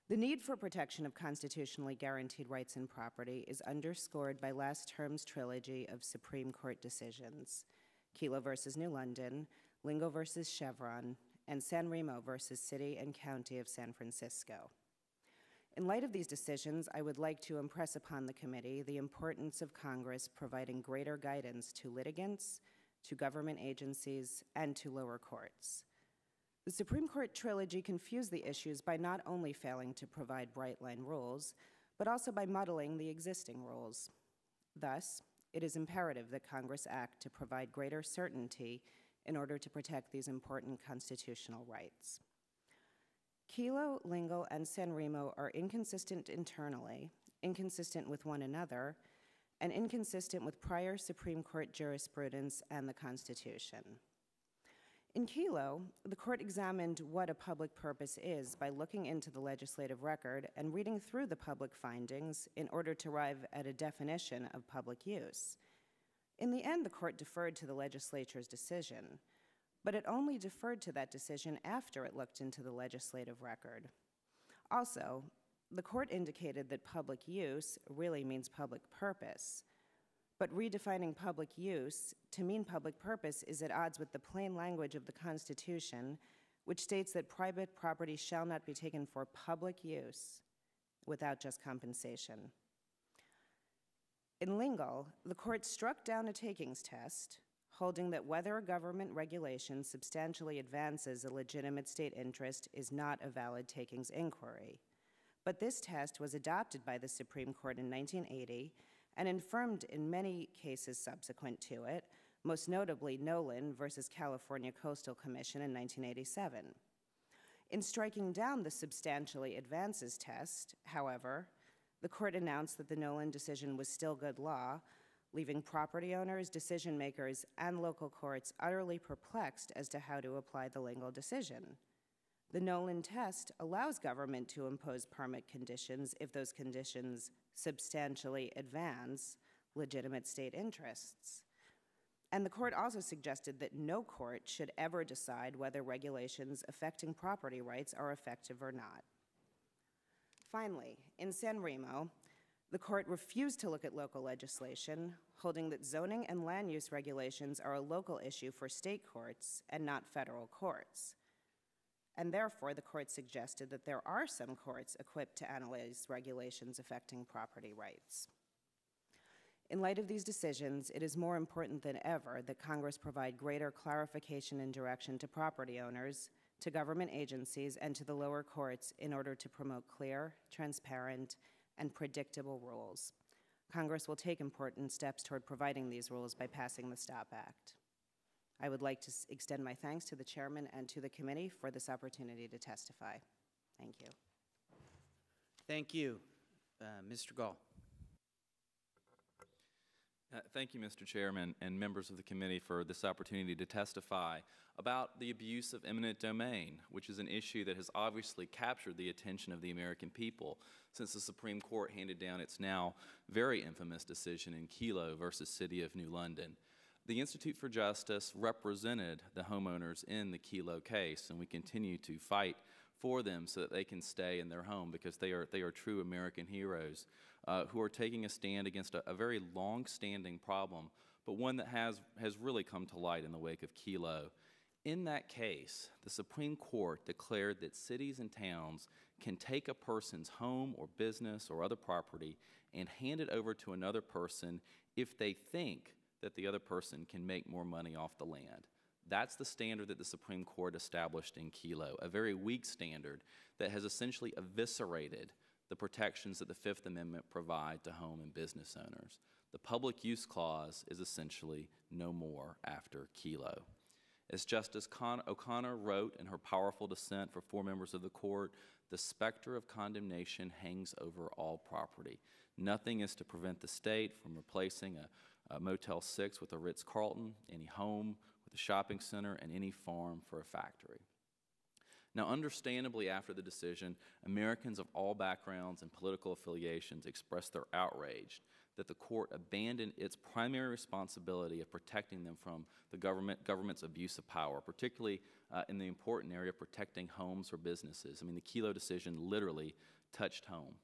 The need for protection of constitutionally guaranteed rights and property is underscored by last term's trilogy of Supreme Court decisions, Kelo versus New London, Lingo versus Chevron, and San Remo versus City and County of San Francisco. In light of these decisions, I would like to impress upon the committee the importance of Congress providing greater guidance to litigants, to government agencies, and to lower courts. The Supreme Court trilogy confused the issues by not only failing to provide bright-line rules, but also by muddling the existing rules. Thus, it is imperative that Congress act to provide greater certainty in order to protect these important constitutional rights. Kelo, Lingo, and San Remo are inconsistent internally, inconsistent with one another, and inconsistent with prior Supreme Court jurisprudence and the Constitution. In Kelo, the court examined what a public purpose is by looking into the legislative record and reading through the public findings in order to arrive at a definition of public use. In the end, the court deferred to the legislature's decision, but it only deferred to that decision after it looked into the legislative record. Also, the court indicated that public use really means public purpose, but redefining public use to mean public purpose is at odds with the plain language of the Constitution, which states that private property shall not be taken for public use without just compensation. In Lingo, the court struck down a takings test, holding that whether a government regulation substantially advances a legitimate state interest is not a valid takings inquiry. But this test was adopted by the Supreme Court in 1980 and affirmed in many cases subsequent to it, most notably Nolan versus California Coastal Commission in 1987. In striking down the substantially advances test, however, the court announced that the Nolan decision was still good law, leaving property owners, decision makers, and local courts utterly perplexed as to how to apply the Lingle decision. The Nolan test allows government to impose permit conditions if those conditions substantially advance legitimate state interests. And the court also suggested that no court should ever decide whether regulations affecting property rights are effective or not. Finally, in San Remo, the court refused to look at local legislation, holding that zoning and land use regulations are a local issue for state courts and not federal courts. And therefore, the court suggested that there are some courts equipped to analyze regulations affecting property rights. In light of these decisions, it is more important than ever that Congress provide greater clarification and direction to property owners, to government agencies, and to the lower courts in order to promote clear, transparent, and predictable rules. Congress will take important steps toward providing these rules by passing the STOPP Act. I would like to extend my thanks to the chairman and to the committee for this opportunity to testify. Thank you. Thank you. Mr. Gall. Thank you, Mr. Chairman, and members of the committee for this opportunity to testify about the abuse of eminent domain, which is an issue that has obviously captured the attention of the American people since the Supreme Court handed down its now very infamous decision in Kelo versus City of New London. The Institute for Justice represented the homeowners in the Kelo case, and we continue to fight for them so that they can stay in their home because they are true American heroes who are taking a stand against a very long-standing problem, but one that has really come to light in the wake of Kelo. In that case, the Supreme Court declared that cities and towns can take a person's home or business or other property and hand it over to another person if they think that the other person can make more money off the land. That's the standard that the Supreme Court established in Kelo, a very weak standard that has essentially eviscerated the protections that the Fifth Amendment provide to home and business owners. The public use clause is essentially no more after Kelo. As Justice O'Connor wrote in her powerful dissent for 4 members of the court, the specter of condemnation hangs over all property. Nothing is to prevent the state from replacing a Motel 6 with a Ritz-Carlton, any home with a shopping center, and any farm for a factory. Now, understandably, after the decision, Americans of all backgrounds and political affiliations expressed their outrage that the court abandoned its primary responsibility of protecting them from the government's abuse of power, particularly in the important area of protecting homes or businesses. I mean, the Kelo decision literally touched home.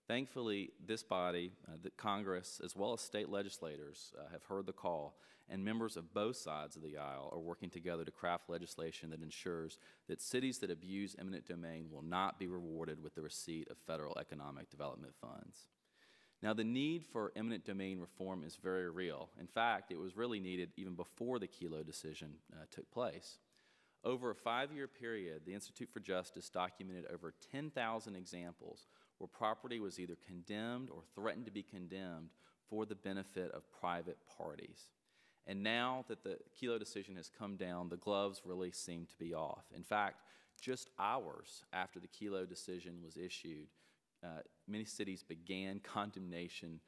Thankfully, this body, the Congress, as well as state legislators, have heard the call, and members of both sides of the aisle are working together to craft legislation that ensures that cities that abuse eminent domain will not be rewarded with the receipt of federal economic development funds. Now, the need for eminent domain reform is very real. In fact, it was really needed even before the Kelo decision took place. Over a 5-year period, the Institute for Justice documented over 10,000 examples where property was either condemned or threatened to be condemned for the benefit of private parties. And now that the Kelo decision has come down, the gloves really seem to be off. In fact, just hours after the Kelo decision was issued, many cities began condemnation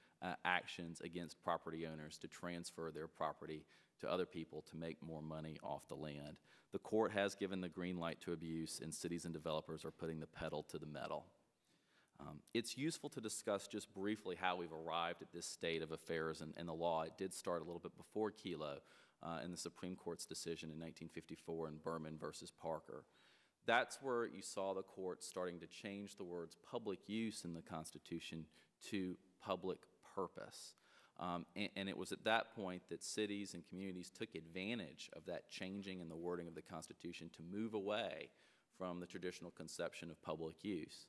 actions against property owners to transfer their property to other people to make more money off the land. The court has given the green light to abuse, and cities and developers are putting the pedal to the metal. It's useful to discuss just briefly how we've arrived at this state of affairs and the law. It did start a little bit before Kelo in the Supreme Court's decision in 1954 in Berman versus Parker. That's where you saw the court starting to change the words public use in the Constitution to public purpose. And it was at that point that cities and communities took advantage of that changing in the wording of the Constitution to move away from the traditional conception of public use.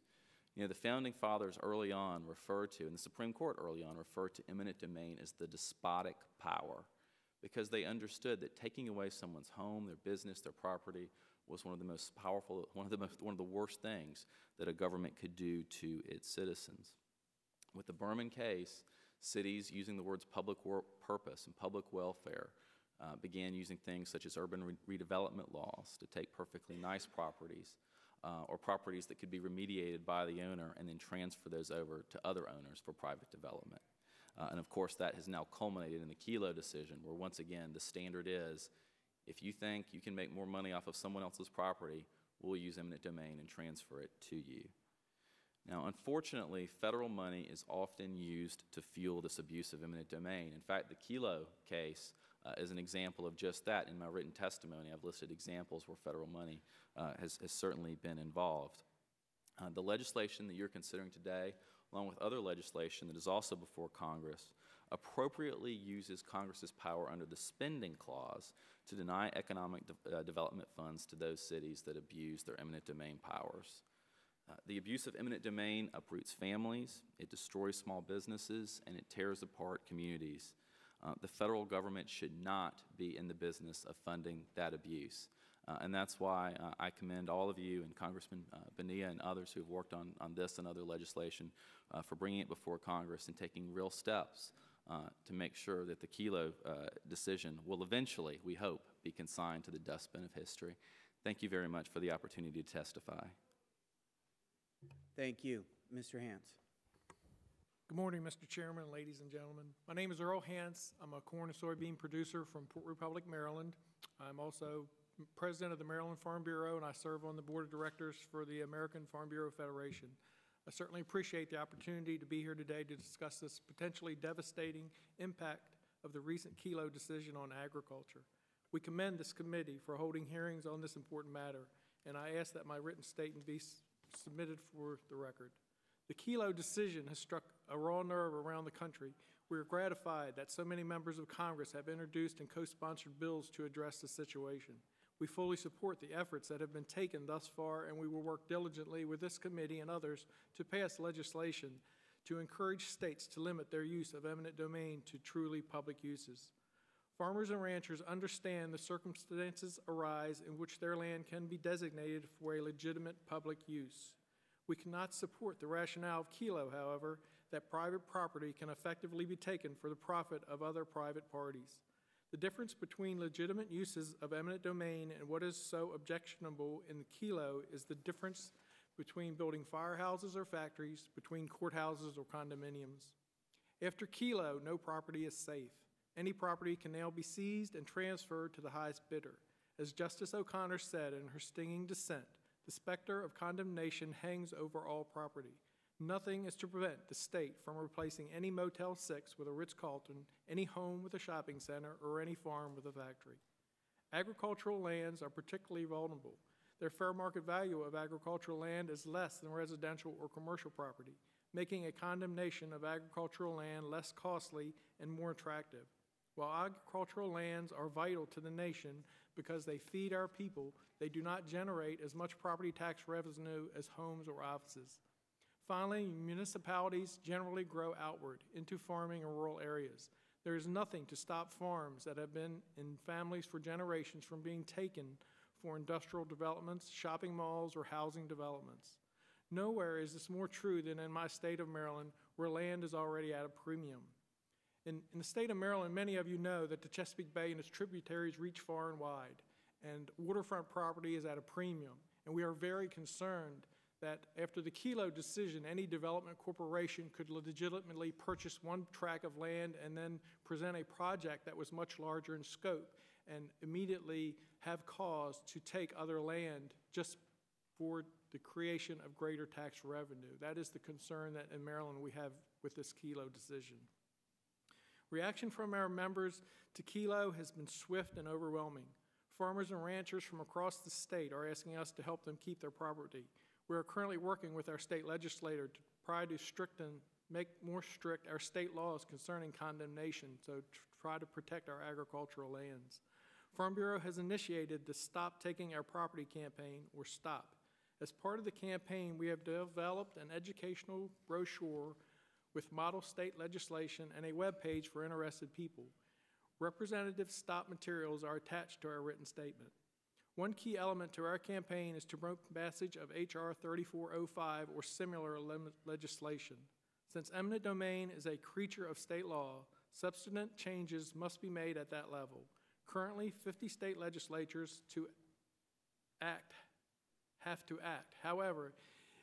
You know, the Founding Fathers early on referred to, and the Supreme Court early on referred to eminent domain as the despotic power because they understood that taking away someone's home, their business, their property was one of the most powerful, one of the worst things that a government could do to its citizens. With the Berman case, cities using the words public purpose and public welfare began using things such as urban redevelopment laws to take perfectly nice properties or properties that could be remediated by the owner and then transfer those over to other owners for private development. And of course, that has now culminated in the Kelo decision, where once again, the standard is, if you think you can make more money off of someone else's property, we'll use eminent domain and transfer it to you. Now, unfortunately, federal money is often used to fuel this abuse of eminent domain. In fact, the Kelo case is an example of just that. In my written testimony, I've listed examples where federal money has certainly been involved. The legislation that you're considering today, along with other legislation that is also before Congress, appropriately uses Congress's power under the spending clause to deny economic development funds to those cities that abuse their eminent domain powers. The abuse of eminent domain uproots families, it destroys small businesses, and it tears apart communities. The federal government should not be in the business of funding that abuse. And that's why I commend all of you and Congressman Bonilla and others who have worked on this and other legislation for bringing it before Congress and taking real steps to make sure that the Kelo decision will eventually, we hope, be consigned to the dustbin of history. Thank you very much for the opportunity to testify. Thank you. Mr. Hance. Good morning, Mr. Chairman, ladies and gentlemen. My name is Earl Hance. I'm a corn and soybean producer from Port Republic, Maryland. I'm also president of the Maryland Farm Bureau, and I serve on the board of directors for the American Farm Bureau Federation. I certainly appreciate the opportunity to be here today to discuss this potentially devastating impact of the recent Kelo decision on agriculture. We commend this committee for holding hearings on this important matter, and I ask that my written statement be submitted for the record. The Kelo decision has struck a raw nerve around the country. We are gratified that so many members of Congress have introduced and co-sponsored bills to address the situation. We fully support the efforts that have been taken thus far, and we will work diligently with this committee and others to pass legislation to encourage states to limit their use of eminent domain to truly public uses. Farmers and ranchers understand the circumstances arise in which their land can be designated for a legitimate public use. We cannot support the rationale of Kelo, however, that private property can effectively be taken for the profit of other private parties. The difference between legitimate uses of eminent domain and what is so objectionable in the Kelo is the difference between building firehouses or factories, between courthouses or condominiums. After Kelo, no property is safe. Any property can now be seized and transferred to the highest bidder. As Justice O'Connor said in her stinging dissent, the specter of condemnation hangs over all property. Nothing is to prevent the state from replacing any Motel 6 with a Ritz-Carlton, any home with a shopping center, or any farm with a factory. Agricultural lands are particularly vulnerable. Their fair market value of agricultural land is less than residential or commercial property, making a condemnation of agricultural land less costly and more attractive. While agricultural lands are vital to the nation because they feed our people, they do not generate as much property tax revenue as homes or offices. Finally, municipalities generally grow outward into farming in rural areas. There is nothing to stop farms that have been in families for generations from being taken for industrial developments, shopping malls, or housing developments. Nowhere is this more true than in my state of Maryland, where land is already at a premium. In the state of Maryland, many of you know that the Chesapeake Bay and its tributaries reach far and wide, and waterfront property is at a premium. And we are very concerned that after the Kelo decision, any development corporation could legitimately purchase one tract of land and then present a project that was much larger in scope and immediately have cause to take other land just for the creation of greater tax revenue. That is the concern that in Maryland we have with this Kelo decision. Reaction from our members to Kelo has been swift and overwhelming. Farmers and ranchers from across the state are asking us to help them keep their property. We are currently working with our state legislator to try to make more strict our state laws concerning condemnation, so try to protect our agricultural lands. Farm Bureau has initiated the Stop Taking Our Property campaign, or STOPP. As part of the campaign, we have developed an educational brochure with model state legislation and a web page for interested people. Representative STOPP materials are attached to our written statement. One key element to our campaign is to promote passage of H.R. 3405 or similar legislation. Since eminent domain is a creature of state law, substantive changes must be made at that level. Currently, 50 state legislatures have to act. However,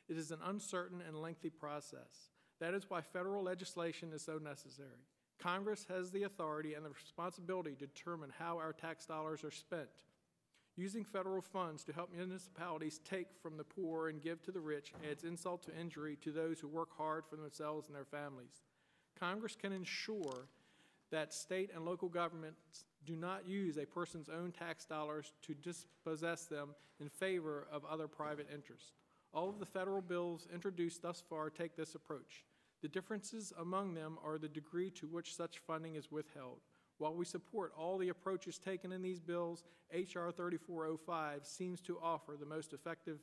it is an uncertain and lengthy process. That is why federal legislation is so necessary. Congress has the authority and the responsibility to determine how our tax dollars are spent. Using federal funds to help municipalities take from the poor and give to the rich adds insult to injury to those who work hard for themselves and their families. Congress can ensure that state and local governments do not use a person's own tax dollars to dispossess them in favor of other private interests. All of the federal bills introduced thus far take this approach. The differences among them are the degree to which such funding is withheld. While we support all the approaches taken in these bills, H.R. 3405 seems to offer the most effective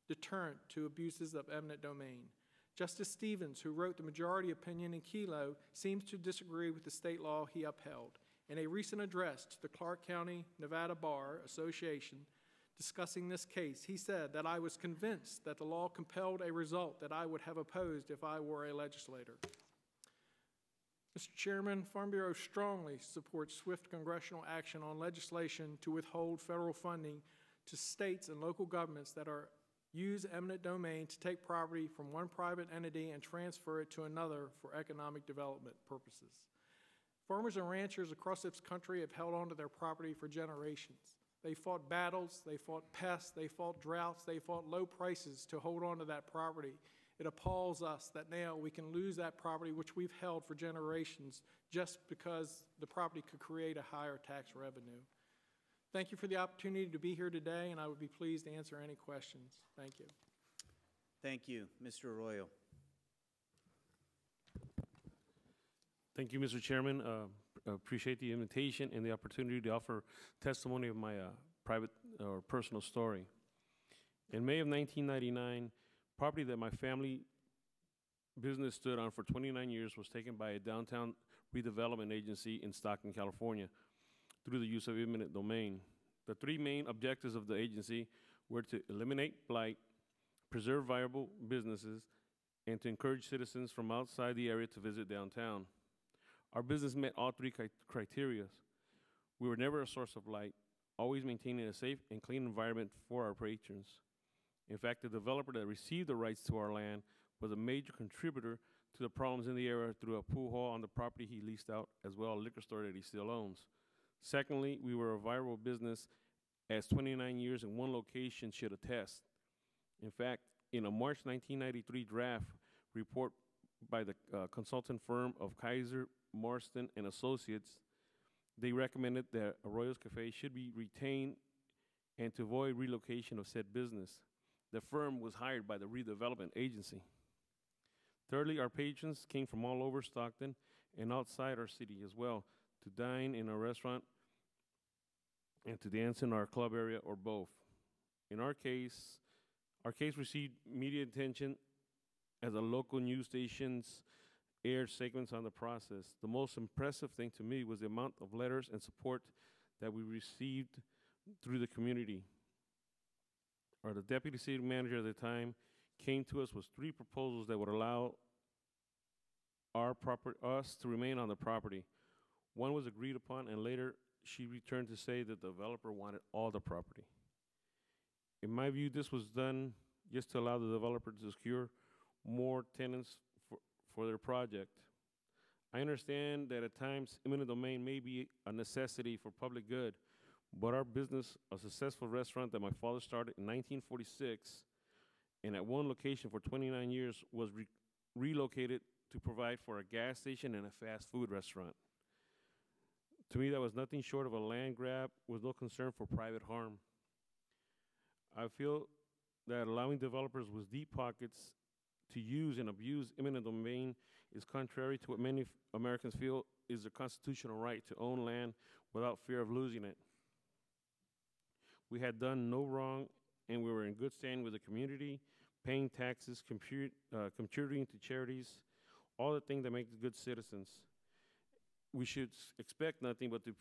deterrent to abuses of eminent domain. Justice Stevens, who wrote the majority opinion in Kelo, seems to disagree with the state law he upheld. In a recent address to the Clark County, Nevada Bar Association discussing this case, he said that I was convinced that the law compelled a result that I would have opposed if I were a legislator. Mr. Chairman, Farm Bureau strongly supports swift congressional action on legislation to withhold federal funding to states and local governments that use eminent domain to take property from one private entity and transfer it to another for economic development purposes. Farmers and ranchers across this country have held on to their property for generations. They fought battles, they fought pests, they fought droughts, they fought low prices to hold on to that property. It appalls us that now we can lose that property which we've held for generations just because the property could create a higher tax revenue. Thank you for the opportunity to be here today, and I would be pleased to answer any questions. Thank you. Thank you. Mr. Arroyo. Thank you, Mr. Chairman. Appreciate the invitation and the opportunity to offer testimony of my private or personal story. In May of 1999, property that my family business stood on for 29 years was taken by a downtown redevelopment agency in Stockton, California, through the use of eminent domain. The three main objectives of the agency were to eliminate blight, preserve viable businesses, and to encourage citizens from outside the area to visit downtown. Our business met all three criteria. We were never a source of blight, always maintaining a safe and clean environment for our patrons. In fact, the developer that received the rights to our land was a major contributor to the problems in the area through a pool hall on the property he leased out, as well as a liquor store that he still owns. Secondly, we were a viable business, as 29 years in one location should attest. In fact, in a March 1993 draft report by the consultant firm of Kaiser, Marston, and Associates, they recommended that Arroyo's Cafe should be retained and to avoid relocation of said business. The firm was hired by the redevelopment agency. Thirdly, our patrons came from all over Stockton and outside our city as well to dine in a restaurant and to dance in our club area or both. In our case received media attention as a local news stations aired segments on the process. The most impressive thing to me was the amount of letters and support that we received through the community. The deputy city manager at the time came to us with 3 proposals that would allow us to remain on the property. One was agreed upon, and later she returned to say that the developer wanted all the property. In my view, this was done just to allow the developer to secure more tenants for their project. I understand that at times eminent domain may be a necessity for public good, but our business, a successful restaurant that my father started in 1946 and at one location for 29 years, was relocated to provide for a gas station and a fast food restaurant. To me, that was nothing short of a land grab with no concern for private harm. I feel that allowing developers with deep pockets to use and abuse eminent domain is contrary to what many Americans feel is their constitutional right to own land without fear of losing it. We had done no wrong, and we were in good standing with the community, paying taxes, contributing to charities, all the things that make good citizens. We should expect nothing but to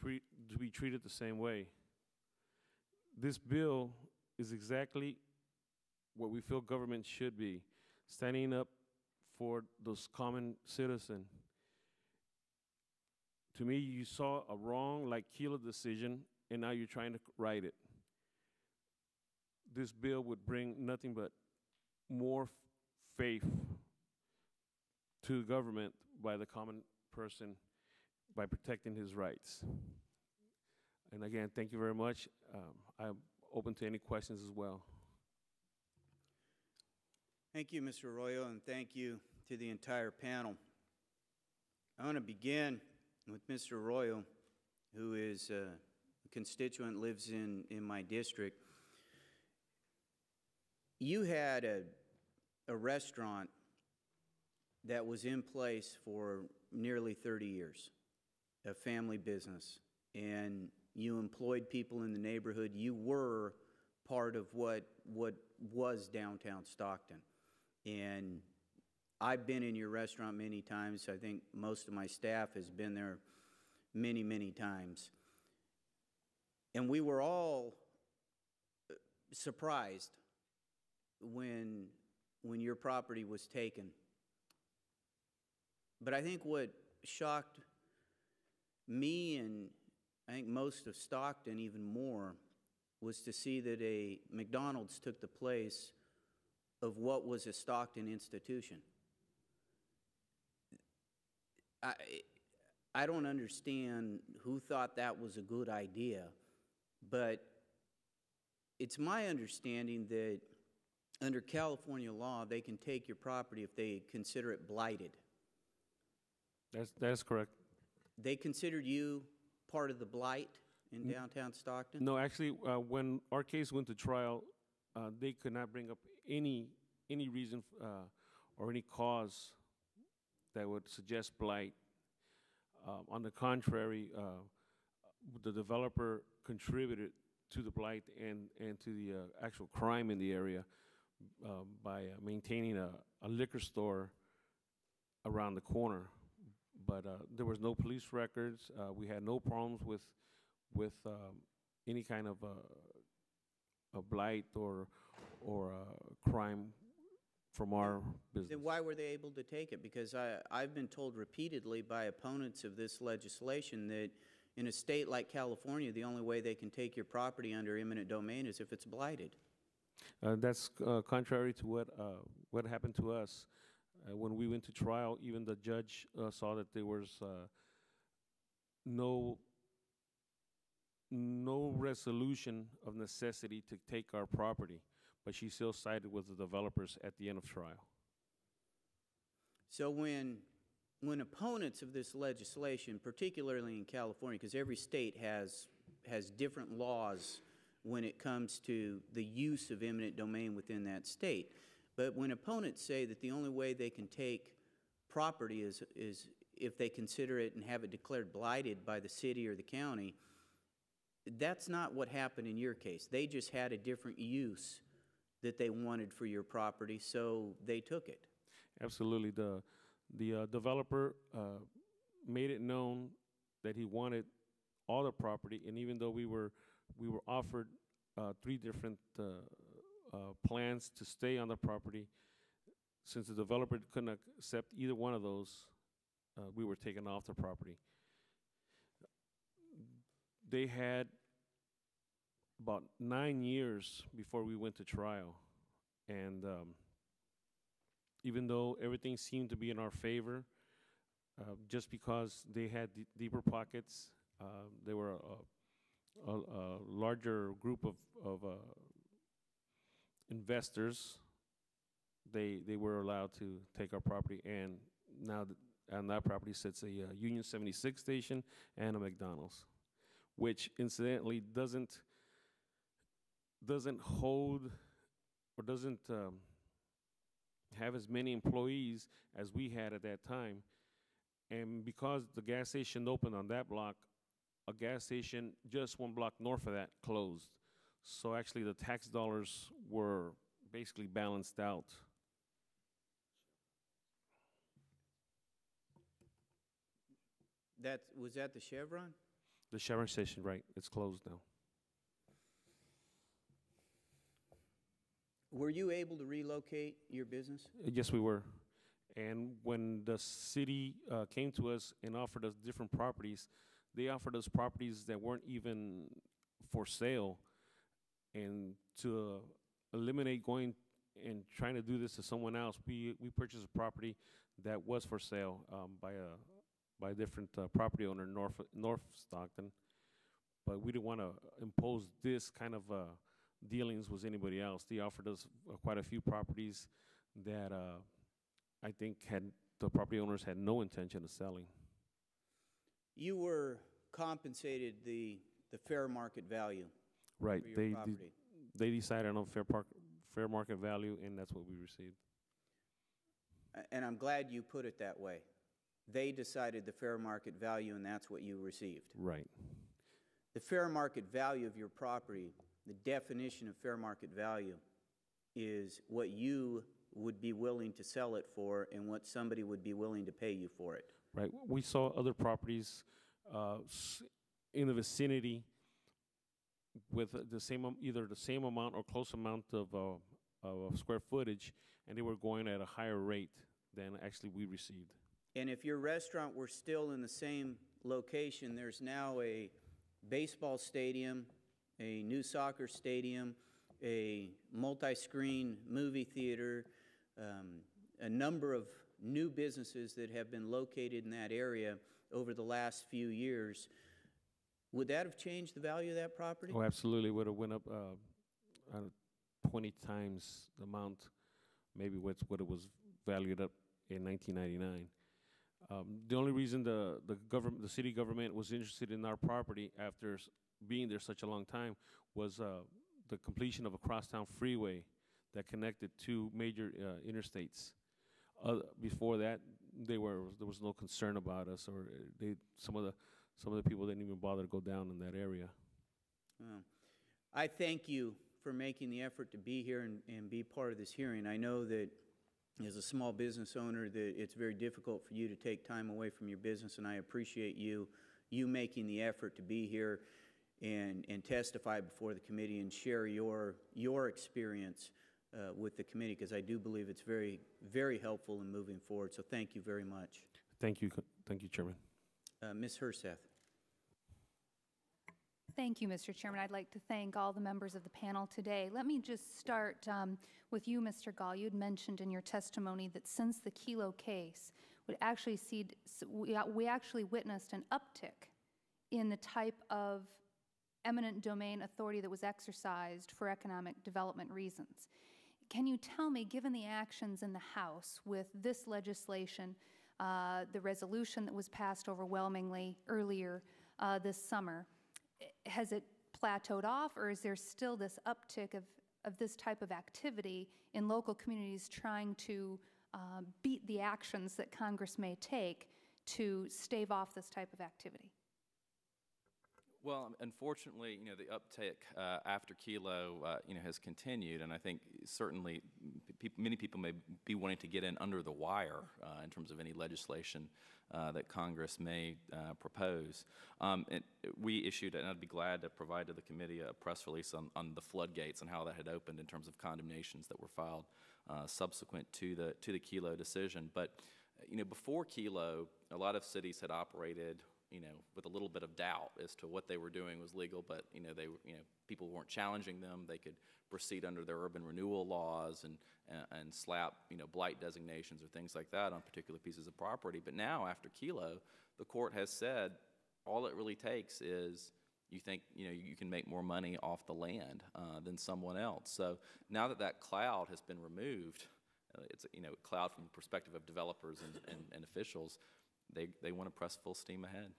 be treated the same way. This bill is exactly what we feel government should be, standing up for those common citizens. To me, you saw a wrong, like Kelo decision, and now you're trying to right it. This bill would bring nothing but more faith to the government by the common person by protecting his rights. And again, thank you very much. I'm open to any questions as well. Thank you, Mr. Arroyo, and thank you to the entire panel. I want to begin with Mr. Arroyo, who is a constituent, lives in my district. You had a restaurant that was in place for nearly 30 years, a family business, and you employed people in the neighborhood. You were part of what was downtown Stockton. And I've been in your restaurant many times. I think most of my staff has been there many, many times. And we were all surprised when your property was taken. But I think what shocked me, and I think most of Stockton even more, was to see that a McDonald's took the place of what was a Stockton institution. I don't understand who thought that was a good idea, but it's my understanding that under California law, they can take your property if they consider it blighted. That's correct. They considered you part of the blight in downtown Stockton? No, actually, when our case went to trial, they could not bring up any reason or any cause that would suggest blight. On the contrary, the developer contributed to the blight and to the actual crime in the area by maintaining a liquor store around the corner. But there was no police records. We had no problems with any kind of a blight or crime from our business. Then why were they able to take it? Because I've been told repeatedly by opponents of this legislation that in a state like California, the only way they can take your property under eminent domain is if it's blighted. That's contrary to what happened to us. When we went to trial, even the judge saw that there was no resolution of necessity to take our property, but she still sided with the developers at the end of trial. So when opponents of this legislation, particularly in California, because every state has different laws when it comes to the use of eminent domain within that state, but when opponents say that the only way they can take property is if they consider it and have it declared blighted by the city or the county, that's not what happened in your case. They just had a different use that they wanted for your property, so they took it. Absolutely. The developer made it known that he wanted all the property, and even though we were offered 3 different plans to stay on the property, since the developer couldn't accept either one of those, we were taken off the property. They had about 9 years before we went to trial, and even though everything seemed to be in our favor, just because they had deeper pockets, they were a larger group of investors, they were allowed to take our property, and now on that property sits a Union 76 station and a McDonald's, which incidentally doesn't hold or doesn't have as many employees as we had at that time. And because the gas station opened on that block, a gas station just 1 block north of that closed. So actually the tax dollars were basically balanced out. Was that the Chevron? The Chevron station, right. It's closed now. Were you able to relocate your business? Yes, we were. And when the city came to us and offered us different properties, they offered us properties that weren't even for sale. And to eliminate going and trying to do this to someone else, we purchased a property that was for sale by a different property owner north Stockton. But we didn't want to impose this kind of dealings with anybody else. They offered us quite a few properties that I think the property owners had no intention of selling. You were compensated the fair market value. Right. For your property. They decided on fair market value, and that's what we received. And I'm glad you put it that way. They decided the fair market value, and that's what you received. Right. The fair market value of your property, the definition of fair market value, is what you would be willing to sell it for and what somebody would be willing to pay you for it. Right. We saw other properties in the vicinity with the same, either the same amount or close amount of square footage, and they were going at a higher rate than actually we received. And if your restaurant were still in the same location, there's now a baseball stadium, a new soccer stadium, a multi-screen movie theater, a number of new businesses that have been located in that area over the last few years. Would that have changed the value of that property? Oh, absolutely. Would have went up 20 times the amount, maybe what it was valued up in 1999. The only reason the city government was interested in our property after being there such a long time was the completion of a crosstown freeway that connected two major interstates. Before that, there was no concern about us, or some of the people didn't even bother to go down in that area. I thank you for making the effort to be here and be part of this hearing. I know that as a small business owner that it's very difficult for you to take time away from your business, and I appreciate you making the effort to be here and testify before the committee and share your experience with the committee, because I do believe it's very, very helpful in moving forward. So thank you very much. Thank you, Chairman. Ms. Herseth. Thank you, Mr. Chairman. I'd like to thank all the members of the panel today. Let me just start with you, Mr. Gall. You had mentioned in your testimony that since the Kilo case, we actually witnessed an uptick in the type of eminent domain authority that was exercised for economic development reasons. Can you tell me, given the actions in the House with this legislation, the resolution that was passed overwhelmingly earlier this summer, has it plateaued off, or is there still this uptick of this type of activity in local communities trying to beat the actions that Congress may take to stave off this type of activity? Well, unfortunately, the uptick after Kilo, has continued, and I think certainly many people may be wanting to get in under the wire in terms of any legislation that Congress may propose. We issued, and I'd be glad to provide to the committee a press release on the floodgates and how that had opened in terms of condemnations that were filed subsequent to the Kilo decision. But before Kilo, a lot of cities had operated with a little bit of doubt as to what they were doing was legal, but people weren't challenging them. They could proceed under their urban renewal laws and slap blight designations or things like that on particular pieces of property. But now, after Kilo, the court has said all it really takes is you think you can make more money off the land than someone else. So now that cloud has been removed, it's a cloud from the perspective of developers and officials. They want to press full steam ahead.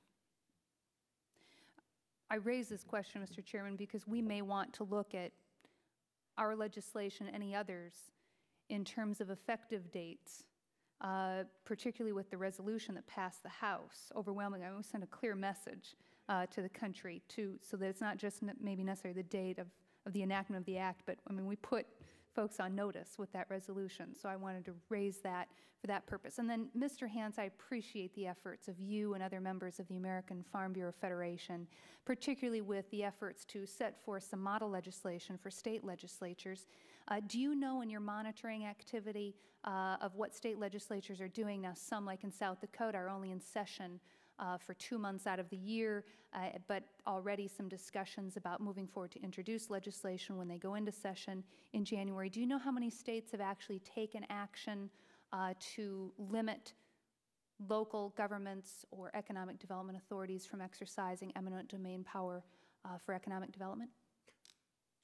I raise this question, Mr. Chairman, because we may want to look at our legislation, any others, in terms of effective dates, particularly with the resolution that passed the House overwhelmingly. I want to send a clear message to the country so that it's not just maybe necessarily the date of the enactment of the act, but we put folks on notice with that resolution. So I wanted to raise that for that purpose. And then, Mr. Hance, I appreciate the efforts of you and other members of the American Farm Bureau Federation, particularly with the efforts to set forth some model legislation for state legislatures. Do you know in your monitoring activity of what state legislatures are doing now? Some, like in South Dakota, are only in session for 2 months out of the year, but already some discussions about moving forward to introduce legislation when they go into session in January. Do you know how many states have actually taken action to limit local governments or economic development authorities from exercising eminent domain power for economic development?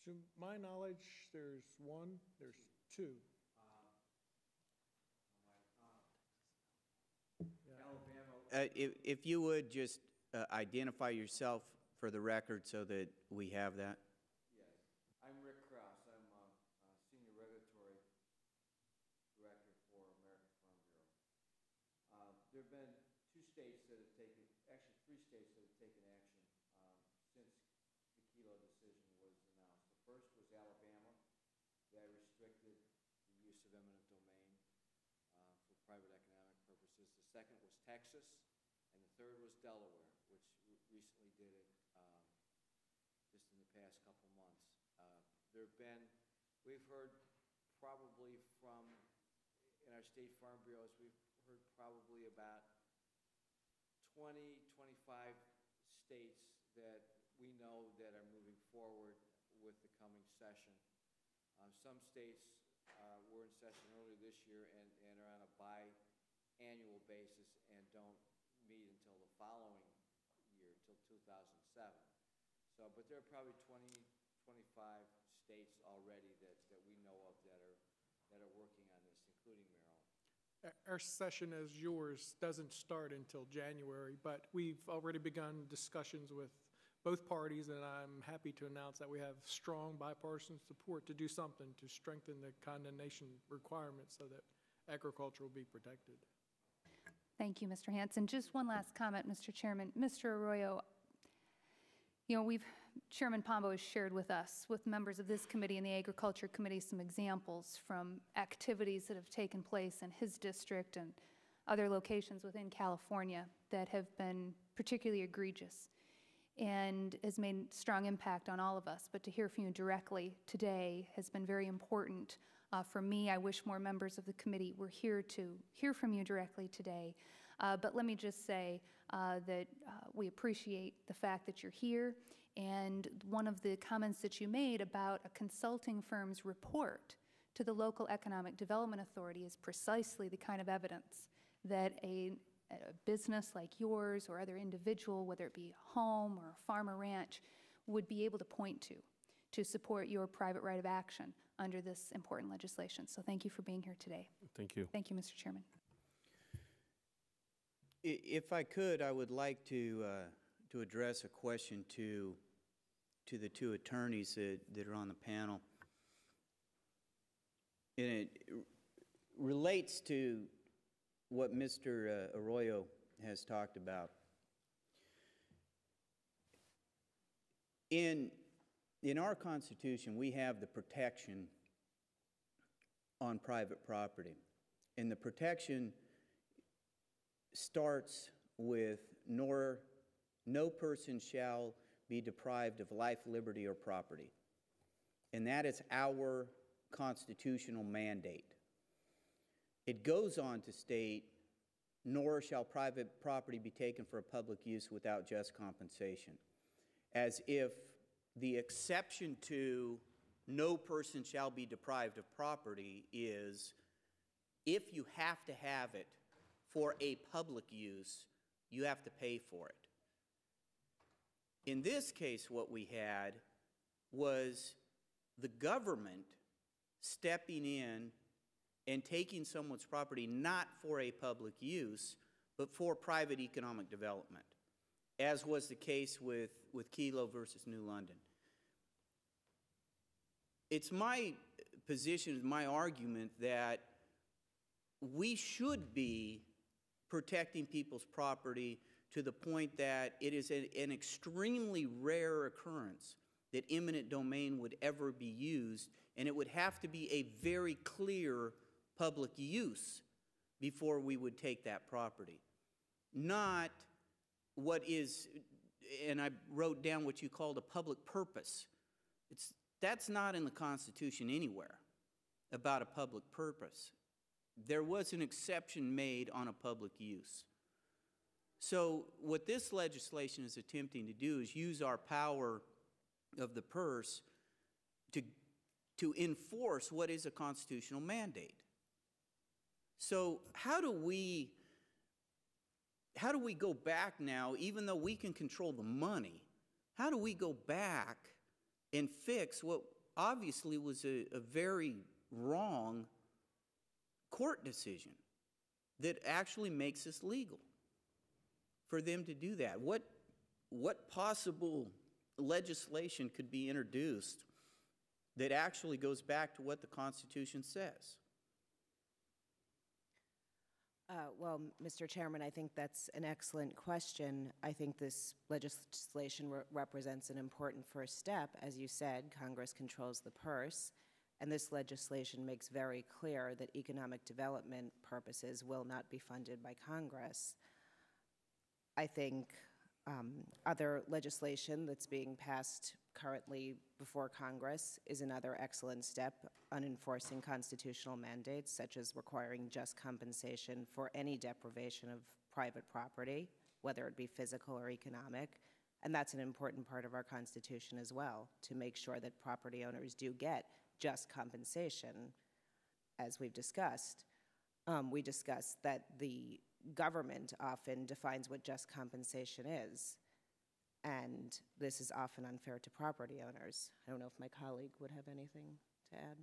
To my knowledge, there's one, there's two. If you would just identify yourself for the record so that we have that. Yes. I'm Rick Krause. I'm Senior Regulatory Director for American Farm Bureau. There have been two states that have taken, actually 3 states that have taken action since the Kelo decision was announced. The first was Alabama, that restricted the use of eminent domain for private economic purposes. The second was Texas, and the third was Delaware, which recently did it just in the past couple months. There have been, we've heard probably from, in our state farm bureaus, we've heard probably about 20, 25 states that we know that are moving forward with the coming session. Some states were in session earlier this year and are on a biannual basis and don't meet until the following year, till 2007. So, but there are probably 20, 25 states already that we know of that are working on this, including Maryland. Our session, as yours, doesn't start until January, but we've already begun discussions with both parties, and I'm happy to announce that we have strong bipartisan support to do something to strengthen the condemnation requirements so that agriculture will be protected. Thank you, Mr. Hance. And just one last comment, Mr. Chairman. Mr. Arroyo, you know, Chairman Pombo has shared with us, with members of this committee and the Agriculture Committee, some examples from activities that have taken place in his district and other locations within California that have been particularly egregious and has made strong impact on all of us. But to hear from you directly today has been very important for me. I wish more members of the committee were here to hear from you directly today. But let me just say that we appreciate the fact that you're here. And one of the comments that you made about a consulting firm's report to the local economic development authority is precisely the kind of evidence that a business like yours or other individual, whether it be a home or a farm or ranch, would be able to point to support your private right of action under this important legislation. So thank you for being here today. Thank you. Thank you, Mr. Chairman. If I could, I would like to address a question to the two attorneys that are on the panel. And it relates to what Mr. Arroyo has talked about. In our Constitution, we have the protection on private property. And the protection starts with no person shall be deprived of life, liberty, or property. And that is our constitutional mandate. It goes on to state, nor shall private property be taken for public use without just compensation, as if the exception to no person shall be deprived of property is if you have to have it for a public use, you have to pay for it. In this case, what we had was the government stepping in and taking someone's property not for a public use, but for private economic development, as was the case with Kelo versus New London. It's my position, my argument, that we should be protecting people's property to the point that it is an extremely rare occurrence that eminent domain would ever be used, and it would have to be a very clear public use before we would take that property. Not what is, and I wrote down what you called a public purpose. That's not in the Constitution anywhere about a public purpose. There was an exception made on a public use. So what this legislation is attempting to do is use our power of the purse to enforce what is a constitutional mandate. So how do we go back now, even though we can control the money? How do we go back and fix what obviously was a very wrong court decision that actually makes this legal for them to do that? What possible legislation could be introduced that actually goes back to what the Constitution says? Well, Mr. Chairman, I think that's an excellent question. I think this legislation represents an important first step. As you said, Congress controls the purse, and this legislation makes very clear that economic development purposes will not be funded by Congress. I think other legislation that's being passed currently before Congress is another excellent step on enforcing constitutional mandates, such as requiring just compensation for any deprivation of private property, whether it be physical or economic. And that's an important part of our Constitution as well, to make sure that property owners do get just compensation. As we've discussed, we discussed that the government often defines what just compensation is, and this is often unfair to property owners. I don't know if my colleague would have anything to add.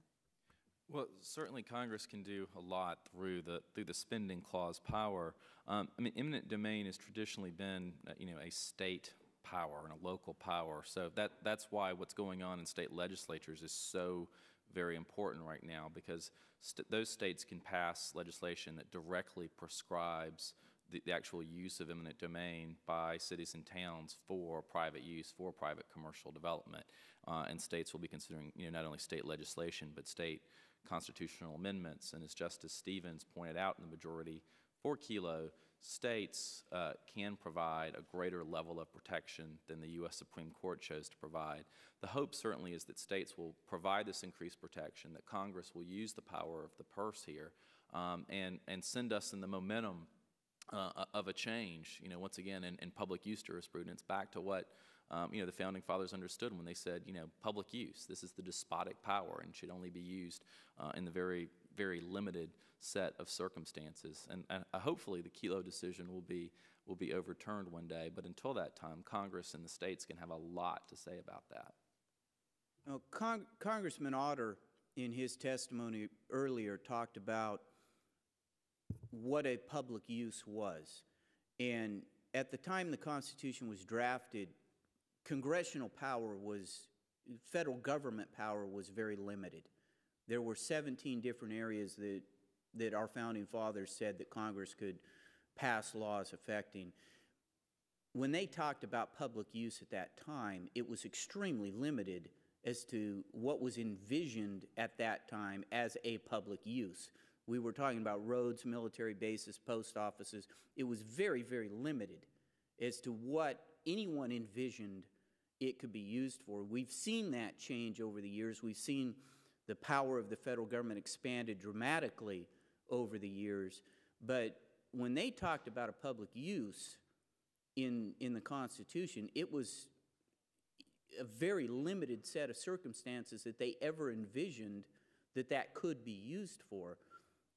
Well, certainly Congress can do a lot through the spending clause power. I mean, eminent domain has traditionally been, a state power and a local power. So that's why what's going on in state legislatures is so very important right now, because those states can pass legislation that directly prescribes the actual use of eminent domain by cities and towns for private use, for private commercial development. And states will be considering, not only state legislation, but state constitutional amendments. And as Justice Stevens pointed out in the majority for Kelo, states can provide a greater level of protection than the U.S. Supreme Court chose to provide. The hope certainly is that states will provide this increased protection, that Congress will use the power of the purse here and send us in the momentum of a change, once again, in public use jurisprudence, back to what the Founding Fathers understood when they said, public use. This is the despotic power and should only be used in the very, very limited set of circumstances. And hopefully the Kelo decision will be overturned one day. But until that time, Congress and the states can have a lot to say about that. Congressman Otter, in his testimony earlier, talked about what a public use was. And at the time the Constitution was drafted, congressional power federal government power was very limited. There were 17 different areas that our Founding Fathers said that Congress could pass laws affecting. When they talked about public use at that time, it was extremely limited as to what was envisioned at that time as a public use. We were talking about roads, military bases, post offices. It was very, very limited as to what anyone envisioned it could be used for. We've seen that change over the years. We've seen the power of the federal government expanded dramatically over the years. But when they talked about a public use in the Constitution, it was a very limited set of circumstances that they ever envisioned that could be used for.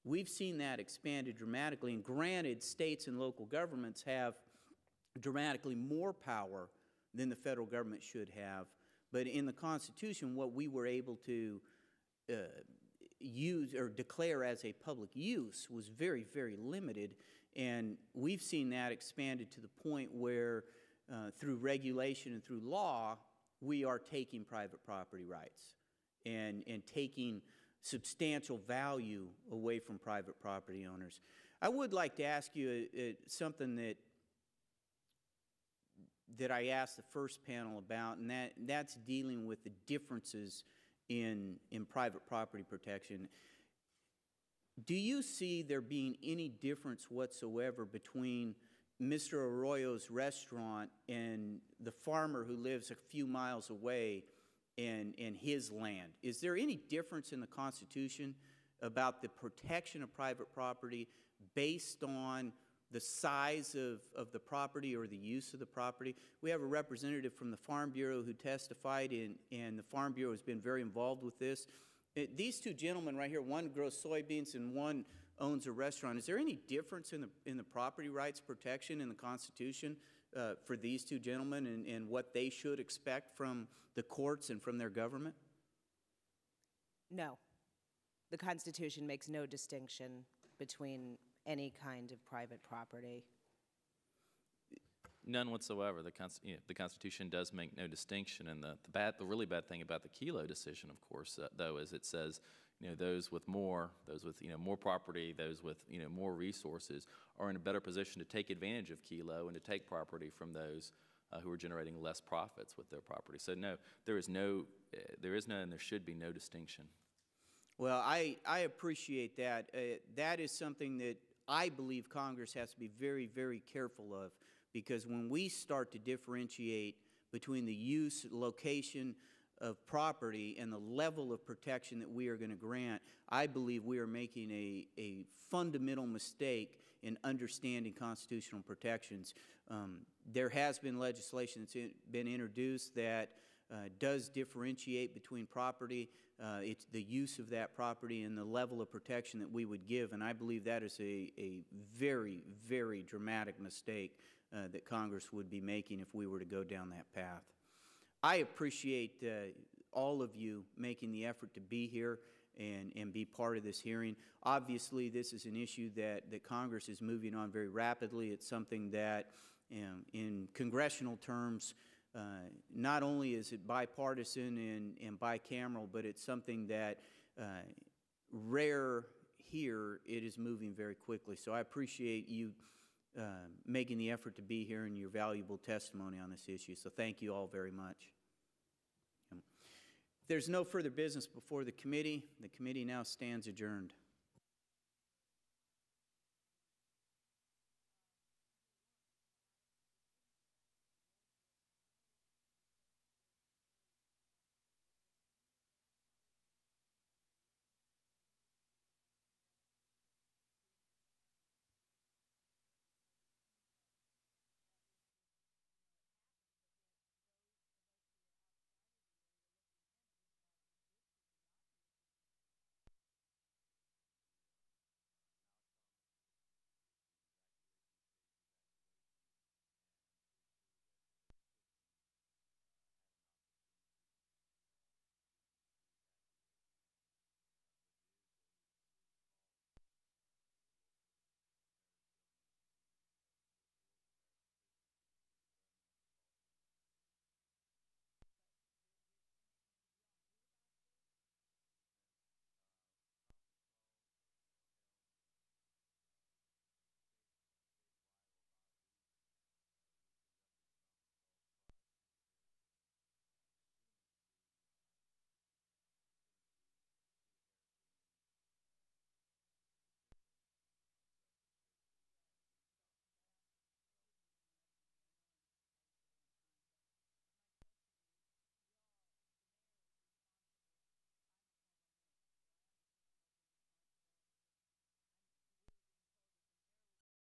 We've seen that expanded dramatically, and granted, states and local governments have dramatically more power than the federal government should have. But in the Constitution, what we were able to use or declare as a public use was very, very limited. And we've seen that expanded to the point where through regulation and through law, we are taking private property rights and taking substantial value away from private property owners. I would like to ask you something that I asked the first panel about, and that's dealing with the differences in private property protection. Do you see there being any difference whatsoever between Mr. Arroyo's restaurant and the farmer who lives a few miles away and his land? Is there any difference in the Constitution about the protection of private property based on the size of the property or the use of the property? We have a representative from the Farm Bureau who testified, and the Farm Bureau has been very involved with this. These two gentlemen right here, one grows soybeans and one owns a restaurant. Is there any difference in the property rights protection in the Constitution for these two gentlemen and what they should expect from the courts and from their government? No. The Constitution makes no distinction between any kind of private property. None whatsoever. The Constitution does make no distinction, and the really bad thing about the Kelo decision, of course, though, is it says, those with more property, those with more resources, are in a better position to take advantage of Kelo and to take property from those who are generating less profits with their property. So no, there is no, and there should be no distinction. Well, I appreciate that. That is something that I believe Congress has to be very, very careful of, because when we start to differentiate between the use, location of property and the level of protection that we are going to grant, I believe we are making a fundamental mistake in understanding constitutional protections. There has been legislation that's been introduced that does differentiate between property, it's the use of that property and the level of protection that we would give, and I believe that is a very, very dramatic mistake that Congress would be making if we were to go down that path. I appreciate all of you making the effort to be here and be part of this hearing. Obviously, this is an issue that Congress is moving on very rapidly. It's something that, in congressional terms, not only is it bipartisan and bicameral, but it's something that rare here. It is moving very quickly. So I appreciate you making the effort to be here and your valuable testimony on this issue. So thank you all very much. If there's no further business before the committee now stands adjourned.